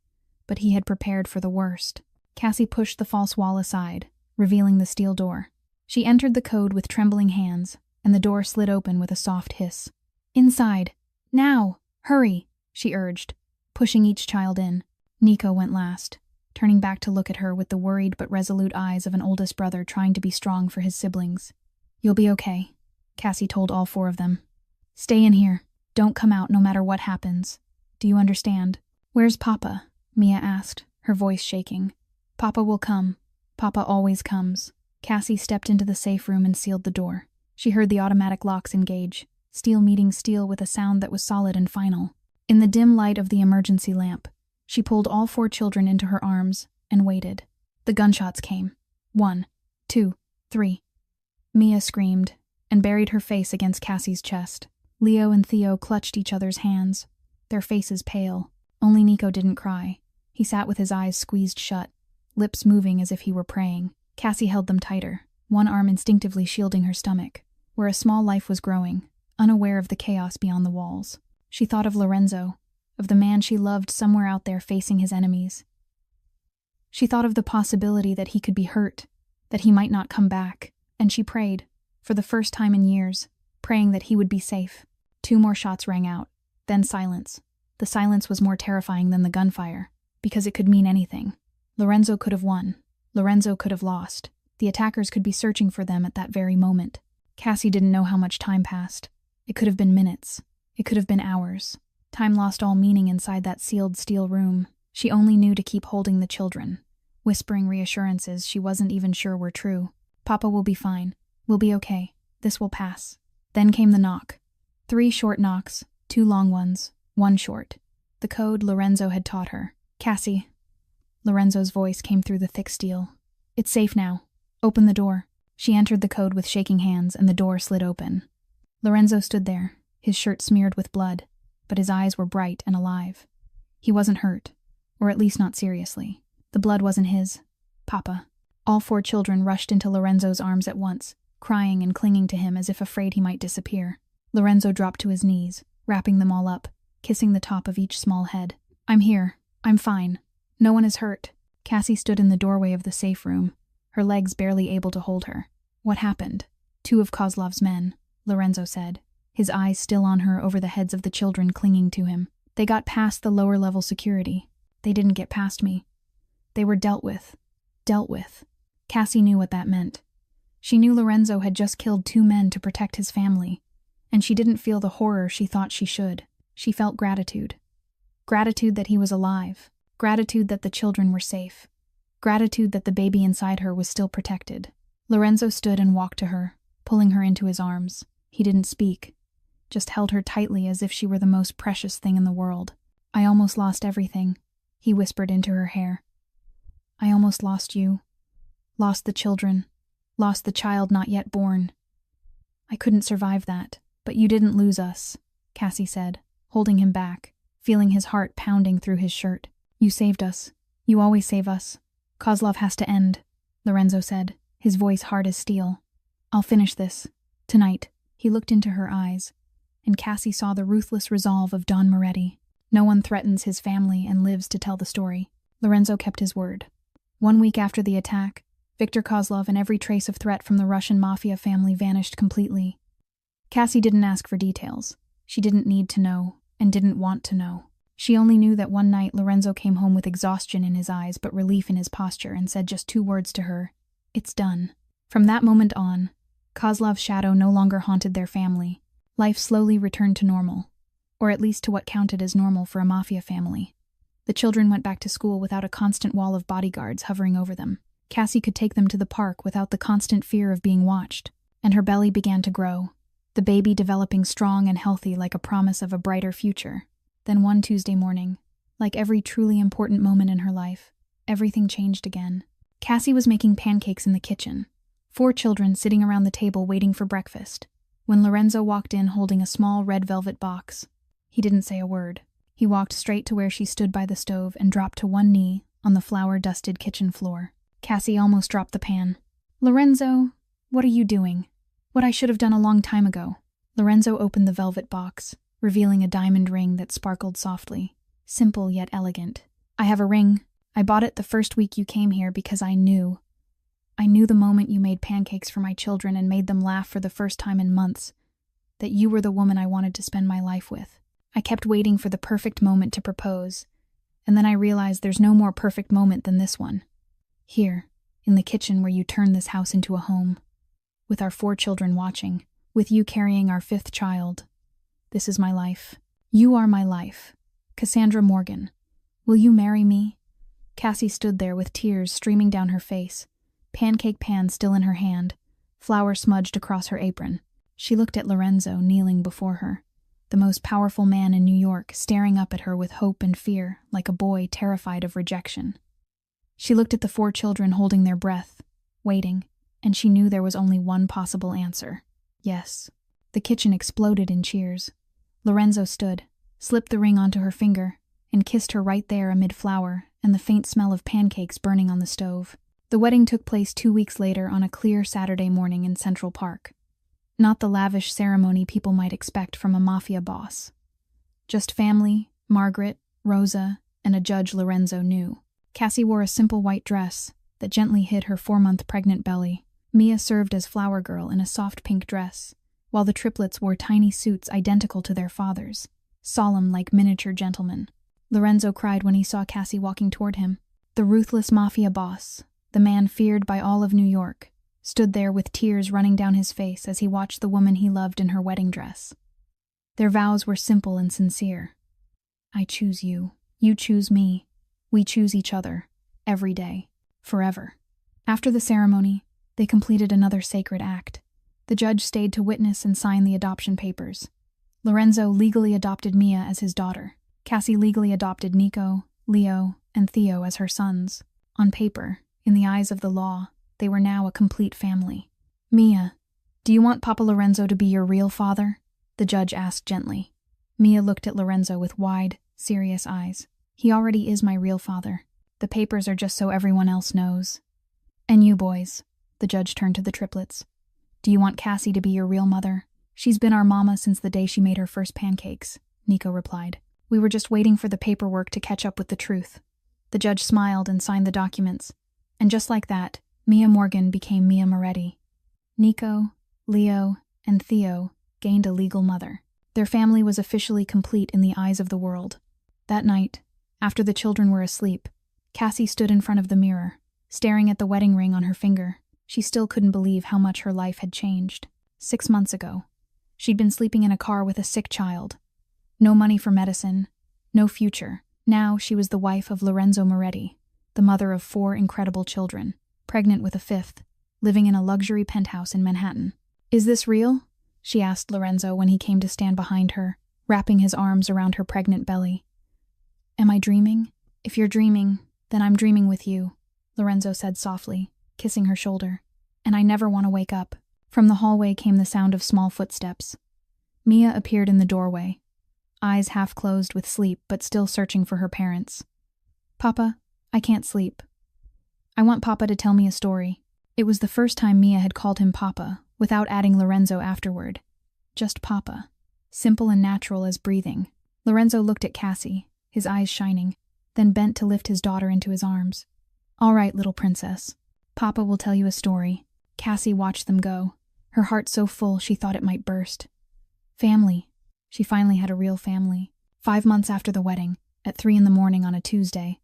A: but he had prepared for the worst. Cassie pushed the false wall aside, revealing the steel door. She entered the code with trembling hands, and the door slid open with a soft hiss. "Inside! Now! Hurry!" she urged, pushing each child in. Nico went last, turning back to look at her with the worried but resolute eyes of an oldest brother trying to be strong for his siblings. "You'll be okay," Cassie told all 4 of them. Stay in here. Don't come out no matter what happens. Do you understand? Where's Papa? Mia asked, her voice shaking. Papa will come. Papa always comes. Cassie stepped into the safe room and sealed the door. She heard the automatic locks engage, steel meeting steel with a sound that was solid and final. In the dim light of the emergency lamp, she pulled all 4 children into her arms and waited. The gunshots came. 1, 2, 3. Mia screamed and buried her face against Cassie's chest. Leo and Theo clutched each other's hands, their faces pale. Only Nico didn't cry. He sat with his eyes squeezed shut, lips moving as if he were praying. Cassie held them tighter, one arm instinctively shielding her stomach, where a small life was growing, unaware of the chaos beyond the walls. She thought of Lorenzo, of the man she loved somewhere out there facing his enemies. She thought of the possibility that he could be hurt, that he might not come back, and she prayed, for the first time in years, praying that he would be safe. 2 more shots rang out, then silence. The silence was more terrifying than the gunfire, because it could mean anything. Lorenzo could have won. Lorenzo could have lost. The attackers could be searching for them at that very moment. Cassie didn't know how much time passed. It could have been minutes. It could have been hours. Time lost all meaning inside that sealed steel room. She only knew to keep holding the children, whispering reassurances she wasn't even sure were true. Papa will be fine. We'll be okay. This will pass. Then came the knock. 3 short knocks, 2 long ones, 1 short. The code Lorenzo had taught her. Cassie. Lorenzo's voice came through the thick steel. It's safe now. Open the door. She entered the code with shaking hands, and the door slid open. Lorenzo stood there, his shirt smeared with blood, but his eyes were bright and alive. He wasn't hurt, or at least not seriously. The blood wasn't his. Papa. All 4 children rushed into Lorenzo's arms at once, crying and clinging to him as if afraid he might disappear. Lorenzo dropped to his knees, wrapping them all up, kissing the top of each small head. I'm here. I'm fine. No one is hurt. Cassie stood in the doorway of the safe room, her legs barely able to hold her. What happened? 2 of Kozlov's men, Lorenzo said, his eyes still on her over the heads of the children clinging to him. They got past the lower-level security. They didn't get past me. They were dealt with. Dealt with. Cassie knew what that meant. She knew Lorenzo had just killed 2 men to protect his family, and she didn't feel the horror she thought she should. She felt gratitude. Gratitude that he was alive. Gratitude that the children were safe. Gratitude that the baby inside her was still protected. Lorenzo stood and walked to her, pulling her into his arms. He didn't speak, just held her tightly as if she were the most precious thing in the world. I almost lost everything, he whispered into her hair. I almost lost you. Lost the children. Lost the child not yet born. I couldn't survive that, but you didn't lose us, Cassie said, holding him back, feeling his heart pounding through his shirt. You saved us. You always save us. Kozlov has to end, Lorenzo said, his voice hard as steel. I'll finish this. Tonight. He looked into her eyes, and Cassie saw the ruthless resolve of Don Moretti. No one threatens his family and lives to tell the story. Lorenzo kept his word. 1 week after the attack, Viktor Kozlov and every trace of threat from the Russian Mafia family vanished completely. Cassie didn't ask for details. She didn't need to know, and didn't want to know. She only knew that one night Lorenzo came home with exhaustion in his eyes but relief in his posture and said just 2 words to her. It's done. From that moment on, Kozlov's shadow no longer haunted their family. Life slowly returned to normal, or at least to what counted as normal for a Mafia family. The children went back to school without a constant wall of bodyguards hovering over them. Cassie could take them to the park without the constant fear of being watched, and her belly began to grow, the baby developing strong and healthy like a promise of a brighter future. Then one Tuesday morning, like every truly important moment in her life, everything changed again. Cassie was making pancakes in the kitchen, 4 children sitting around the table waiting for breakfast, when Lorenzo walked in holding a small red velvet box. He didn't say a word. He walked straight to where she stood by the stove and dropped to one knee on the flour-dusted kitchen floor. Cassie almost dropped the pan. Lorenzo, what are you doing? What I should have done a long time ago. Lorenzo opened the velvet box, revealing a diamond ring that sparkled softly, simple yet elegant. I have a ring. I bought it the first week you came here because I knew the moment you made pancakes for my children and made them laugh for the first time in months, that you were the woman I wanted to spend my life with. I kept waiting for the perfect moment to propose, and then I realized there's no more perfect moment than this one. Here, in the kitchen where you turned this house into a home, with our 4 children watching, with you carrying our 5th child. This is my life. You are my life. Cassandra Morgan. Will you marry me? Cassie stood there with tears streaming down her face, pancake pan still in her hand, flour smudged across her apron. She looked at Lorenzo kneeling before her, the most powerful man in New York, staring up at her with hope and fear, like a boy terrified of rejection. She looked at the 4 children holding their breath, waiting, and she knew there was only one possible answer. Yes. The kitchen exploded in cheers. Lorenzo stood, slipped the ring onto her finger, and kissed her right there amid flour and the faint smell of pancakes burning on the stove. The wedding took place 2 weeks later on a clear Saturday morning in Central Park. Not the lavish ceremony people might expect from a mafia boss. Just family, Margaret, Rosa, and a judge Lorenzo knew. Cassie wore a simple white dress that gently hid her 4-month pregnant belly. Mia served as flower girl in a soft pink dress, while the triplets wore tiny suits identical to their fathers, solemn like miniature gentlemen. Lorenzo cried when he saw Cassie walking toward him. The ruthless mafia boss, the man feared by all of New York, stood there with tears running down his face as he watched the woman he loved in her wedding dress. Their vows were simple and sincere. I choose you. You choose me. We choose each other. Every day. Forever. After the ceremony, they completed another sacred act. The judge stayed to witness and sign the adoption papers. Lorenzo legally adopted Mia as his daughter. Cassie legally adopted Nico, Leo, and Theo as her sons. On paper, in the eyes of the law, they were now a complete family. Mia, do you want Papa Lorenzo to be your real father? The judge asked gently. Mia looked at Lorenzo with wide, serious eyes. He already is my real father. The papers are just so everyone else knows. And you boys, the judge turned to the triplets. Do you want Cassie to be your real mother? She's been our mama since the day she made her first pancakes, Nico replied. We were just waiting for the paperwork to catch up with the truth. The judge smiled and signed the documents. And just like that, Mia Morgan became Mia Moretti. Nico, Leo, and Theo gained a legal mother. Their family was officially complete in the eyes of the world. That night, after the children were asleep, Cassie stood in front of the mirror, staring at the wedding ring on her finger. She still couldn't believe how much her life had changed. 6 months ago, she'd been sleeping in a car with a sick child. No money for medicine, no future. Now she was the wife of Lorenzo Moretti, the mother of 4 incredible children, pregnant with a 5th, living in a luxury penthouse in Manhattan. Is this real? She asked Lorenzo when he came to stand behind her, wrapping his arms around her pregnant belly. Am I dreaming? If you're dreaming, then I'm dreaming with you, Lorenzo said softly, kissing her shoulder. And I never want to wake up. From the hallway came the sound of small footsteps. Mia appeared in the doorway, eyes half closed with sleep but still searching for her parents. Papa, I can't sleep. I want Papa to tell me a story. It was the first time Mia had called him Papa, without adding Lorenzo afterward. Just Papa. Simple and natural as breathing. Lorenzo looked at Cassie, his eyes shining, then bent to lift his daughter into his arms. All right, little princess. Papa will tell you a story. Cassie watched them go, her heart so full she thought it might burst. Family. She finally had a real family. 5 months after the wedding, at 3 a.m. on a Tuesday,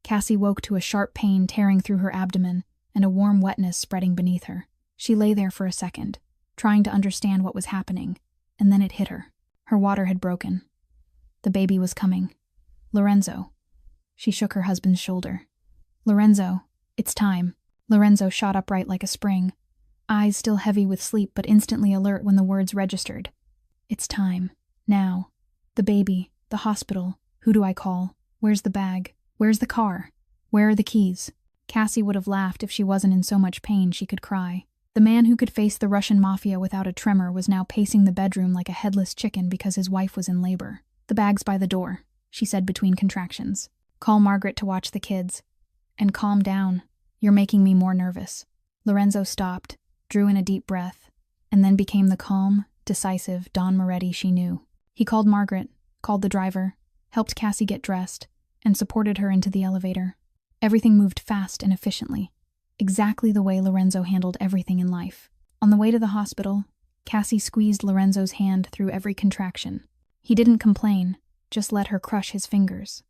A: Cassie woke to a sharp pain tearing through her abdomen and a warm wetness spreading beneath her. She lay there for a second, trying to understand what was happening, and then it hit her. Her water had broken. The baby was coming. Lorenzo. She shook her husband's shoulder. Lorenzo, it's time. Lorenzo shot upright like a spring, eyes still heavy with sleep but instantly alert when the words registered. It's time. Now. The baby. The hospital. Who do I call? Where's the bag? Where's the car? Where are the keys? Cassie would have laughed if she wasn't in so much pain she could cry. The man who could face the Russian mafia without a tremor was now pacing the bedroom like a headless chicken because his wife was in labor. The bag's by the door, she said between contractions. Call Margaret to watch the kids. And calm down. You're making me more nervous. Lorenzo stopped, drew in a deep breath, and then became the calm, decisive Don Moretti she knew. He called Margaret, called the driver, helped Cassie get dressed, and supported her into the elevator. Everything moved fast and efficiently, exactly the way Lorenzo handled everything in life. On the way to the hospital, Cassie squeezed Lorenzo's hand through every contraction. He didn't complain, just let her crush his fingers.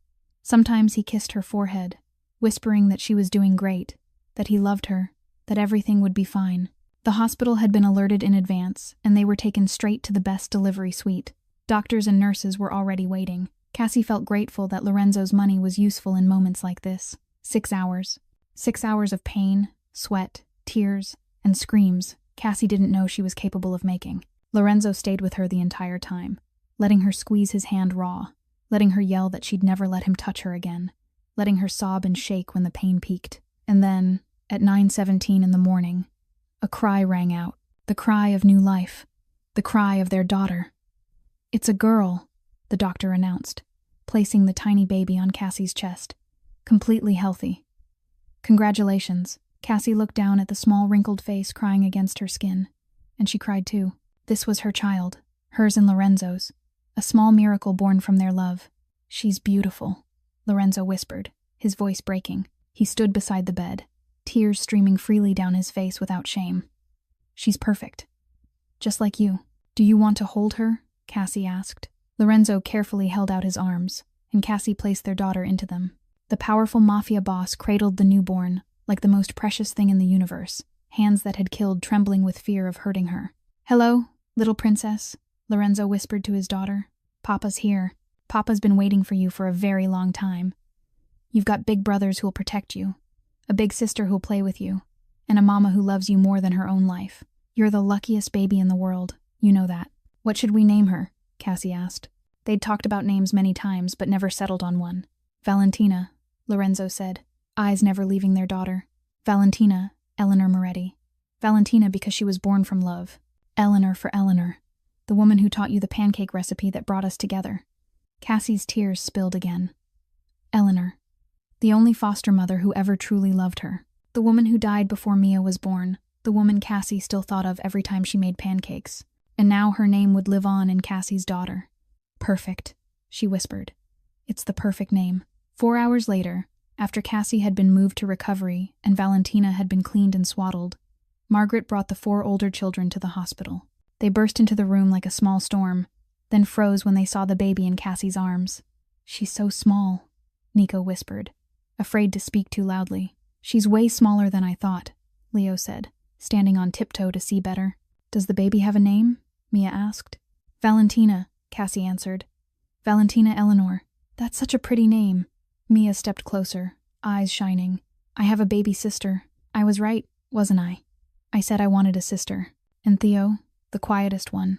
A: Sometimes he kissed her forehead, whispering that she was doing great, that he loved her, that everything would be fine. The hospital had been alerted in advance, and they were taken straight to the best delivery suite. Doctors and nurses were already waiting. Cassie felt grateful that Lorenzo's money was useful in moments like this. 6 hours. 6 hours of pain, sweat, tears, and screams Cassie didn't know she was capable of making. Lorenzo stayed with her the entire time, letting her squeeze his hand raw, letting her yell that she'd never let him touch her again, letting her sob and shake when the pain peaked. And then, at 9:17 in the morning, a cry rang out, the cry of new life, the cry of their daughter. "It's a girl," the doctor announced, placing the tiny baby on Cassie's chest, completely healthy. "Congratulations." Cassie looked down at the small wrinkled face crying against her skin, and she cried too. This was her child, hers and Lorenzo's, a small miracle born from their love. "She's beautiful," Lorenzo whispered, his voice breaking. He stood beside the bed, tears streaming freely down his face without shame. "She's perfect. Just like you." "Do you want to hold her?" Cassie asked. Lorenzo carefully held out his arms, and Cassie placed their daughter into them. The powerful mafia boss cradled the newborn, like the most precious thing in the universe, hands that had killed trembling with fear of hurting her. "Hello, little princess," Lorenzo whispered to his daughter. "Papa's here. Papa's been waiting for you for a very long time. You've got big brothers who'll protect you, a big sister who'll play with you, and a mama who loves you more than her own life. You're the luckiest baby in the world, you know that." "What should we name her?" Cassie asked. They'd talked about names many times, but never settled on one. "Valentina," Lorenzo said, eyes never leaving their daughter. "Valentina, Eleanor Moretti. Valentina because she was born from love. Eleanor for Eleanor, the woman who taught you the pancake recipe that brought us together." Cassie's tears spilled again. Eleanor, the only foster mother who ever truly loved her. The woman who died before Mia was born, the woman Cassie still thought of every time she made pancakes. And now her name would live on in Cassie's daughter. "Perfect," she whispered. "It's the perfect name." 4 hours later, after Cassie had been moved to recovery and Valentina had been cleaned and swaddled, Margaret brought the 4 older children to the hospital. They burst into the room like a small storm, then froze when they saw the baby in Cassie's arms. "She's so small," Nico whispered, afraid to speak too loudly. "She's way smaller than I thought," Leo said, standing on tiptoe to see better. "Does the baby have a name?" Mia asked. "Valentina," Cassie answered. "Valentina Eleanor. That's such a pretty name." Mia stepped closer, eyes shining. "I have a baby sister. I was right, wasn't I? I said I wanted a sister." And Theo, the quietest one,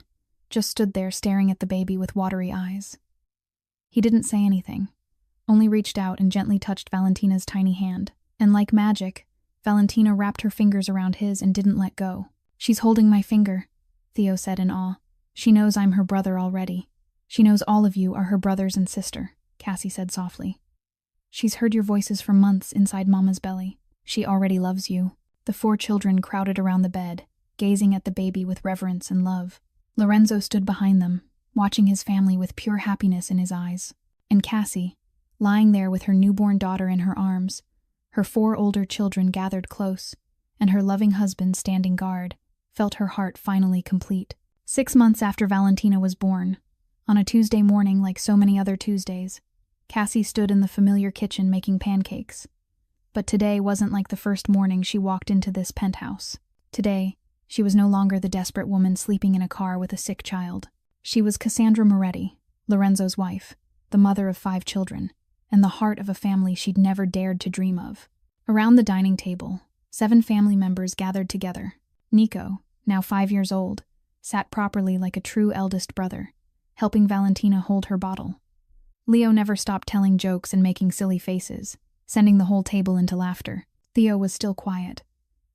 A: just stood there staring at the baby with watery eyes. He didn't say anything, only reached out and gently touched Valentina's tiny hand. And like magic, Valentina wrapped her fingers around his and didn't let go. "She's holding my finger," Theo said in awe. "She knows I'm her brother already. She knows all of you are her brothers and sister," Cassie said softly. "She's heard your voices for months inside Mama's belly. She already loves you." The 4 children crowded around the bed, gazing at the baby with reverence and love. Lorenzo stood behind them, watching his family with pure happiness in his eyes. And Cassie, lying there with her newborn daughter in her arms, her 4 older children gathered close, and her loving husband standing guard, felt her heart finally complete. 6 months after Valentina was born, on a Tuesday morning like so many other Tuesdays, Cassie stood in the familiar kitchen making pancakes. But today wasn't like the first morning she walked into this penthouse. Today, she was no longer the desperate woman sleeping in a car with a sick child. She was Cassandra Moretti, Lorenzo's wife, the mother of 5 children, and the heart of a family she'd never dared to dream of. Around the dining table, 7 family members gathered together. Nico, now 5 years old, sat properly like a true eldest brother, helping Valentina hold her bottle. Leo never stopped telling jokes and making silly faces, sending the whole table into laughter. Theo was still quiet,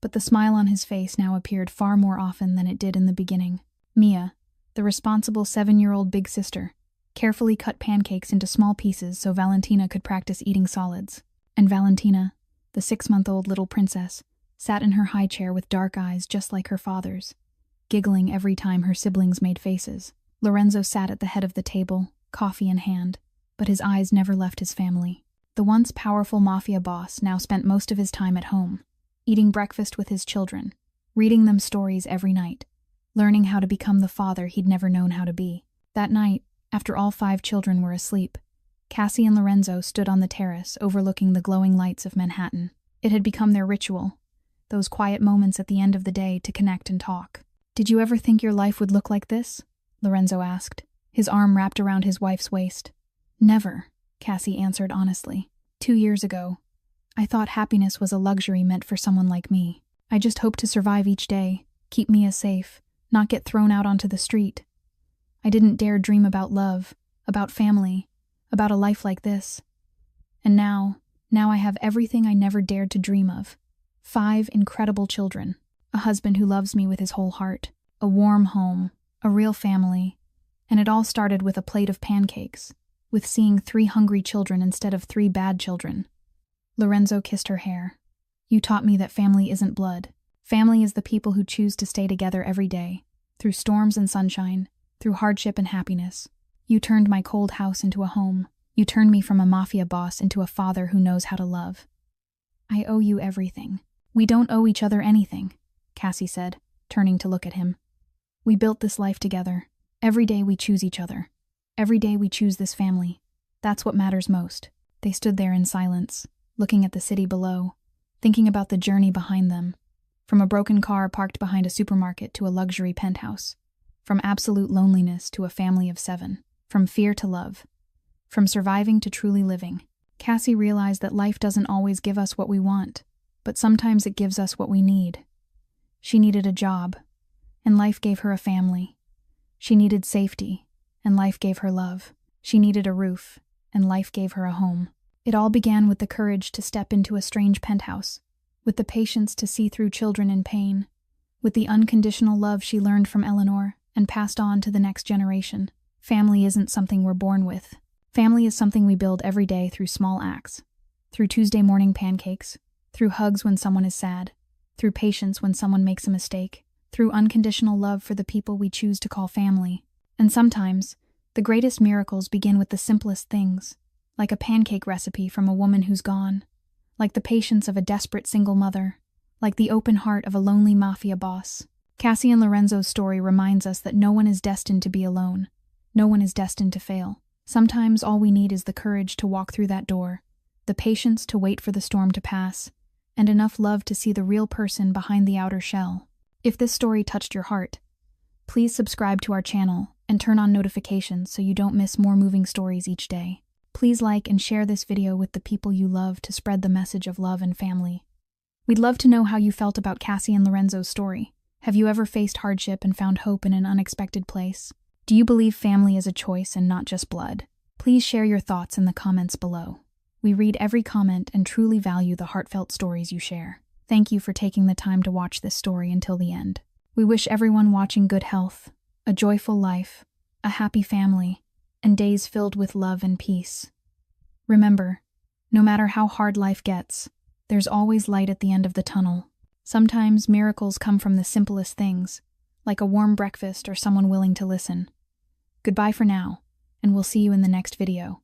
A: but the smile on his face now appeared far more often than it did in the beginning. Mia, the responsible 7-year-old big sister, carefully cut pancakes into small pieces so Valentina could practice eating solids. And Valentina, the 6-month-old little princess, sat in her high chair with dark eyes just like her father's, giggling every time her siblings made faces. Lorenzo sat at the head of the table, coffee in hand, but his eyes never left his family. The once powerful mafia boss now spent most of his time at home, eating breakfast with his children, reading them stories every night, learning how to become the father he'd never known how to be. That night, after all 5 children were asleep, Cassie and Lorenzo stood on the terrace overlooking the glowing lights of Manhattan. It had become their ritual, those quiet moments at the end of the day to connect and talk. "Did you ever think your life would look like this?" Lorenzo asked, his arm wrapped around his wife's waist. Never, Cassie answered honestly. 2 years ago, I thought happiness was a luxury meant for someone like me. I just hoped to survive each day, keep Mia safe, not get thrown out onto the street. I didn't dare dream about love, about family, about a life like this. And now I have everything I never dared to dream of. 5 incredible children, a husband who loves me with his whole heart, a warm home, a real family, and it all started with a plate of pancakes, with seeing 3 hungry children instead of 3 bad children. Lorenzo kissed her hair. You taught me that family isn't blood. Family is the people who choose to stay together every day, through storms and sunshine, through hardship and happiness. You turned my cold house into a home. You turned me from a mafia boss into a father who knows how to love. I owe you everything. We don't owe each other anything, Cassie said, turning to look at him. We built this life together. Every day we choose each other. Every day we choose this family. That's what matters most. They stood there in silence, looking at the city below, thinking about the journey behind them. From a broken car parked behind a supermarket to a luxury penthouse. From absolute loneliness to a family of 7. From fear to love. From surviving to truly living. Cassie realized that life doesn't always give us what we want, but sometimes it gives us what we need. She needed a job, and life gave her a family. She needed safety, and life gave her love. She needed a roof, and life gave her a home. It all began with the courage to step into a strange penthouse, with the patience to see through children in pain, with the unconditional love she learned from Eleanor and passed on to the next generation. Family isn't something we're born with. Family is something we build every day through small acts, through Tuesday morning pancakes, through hugs when someone is sad, through patience when someone makes a mistake, through unconditional love for the people we choose to call family. And sometimes, the greatest miracles begin with the simplest things, like a pancake recipe from a woman who's gone, like the patience of a desperate single mother, like the open heart of a lonely mafia boss. Cassie and Lorenzo's story reminds us that no one is destined to be alone. No one is destined to fail. Sometimes all we need is the courage to walk through that door, the patience to wait for the storm to pass, and enough love to see the real person behind the outer shell. If this story touched your heart, please subscribe to our channel and turn on notifications so you don't miss more moving stories each day. Please like and share this video with the people you love to spread the message of love and family. We'd love to know how you felt about Cassie and Lorenzo's story. Have you ever faced hardship and found hope in an unexpected place? Do you believe family is a choice and not just blood? Please share your thoughts in the comments below. We read every comment and truly value the heartfelt stories you share. Thank you for taking the time to watch this story until the end. We wish everyone watching good health, a joyful life, a happy family, and days filled with love and peace. Remember, no matter how hard life gets, there's always light at the end of the tunnel. Sometimes miracles come from the simplest things, like a warm breakfast or someone willing to listen. Goodbye for now, and we'll see you in the next video.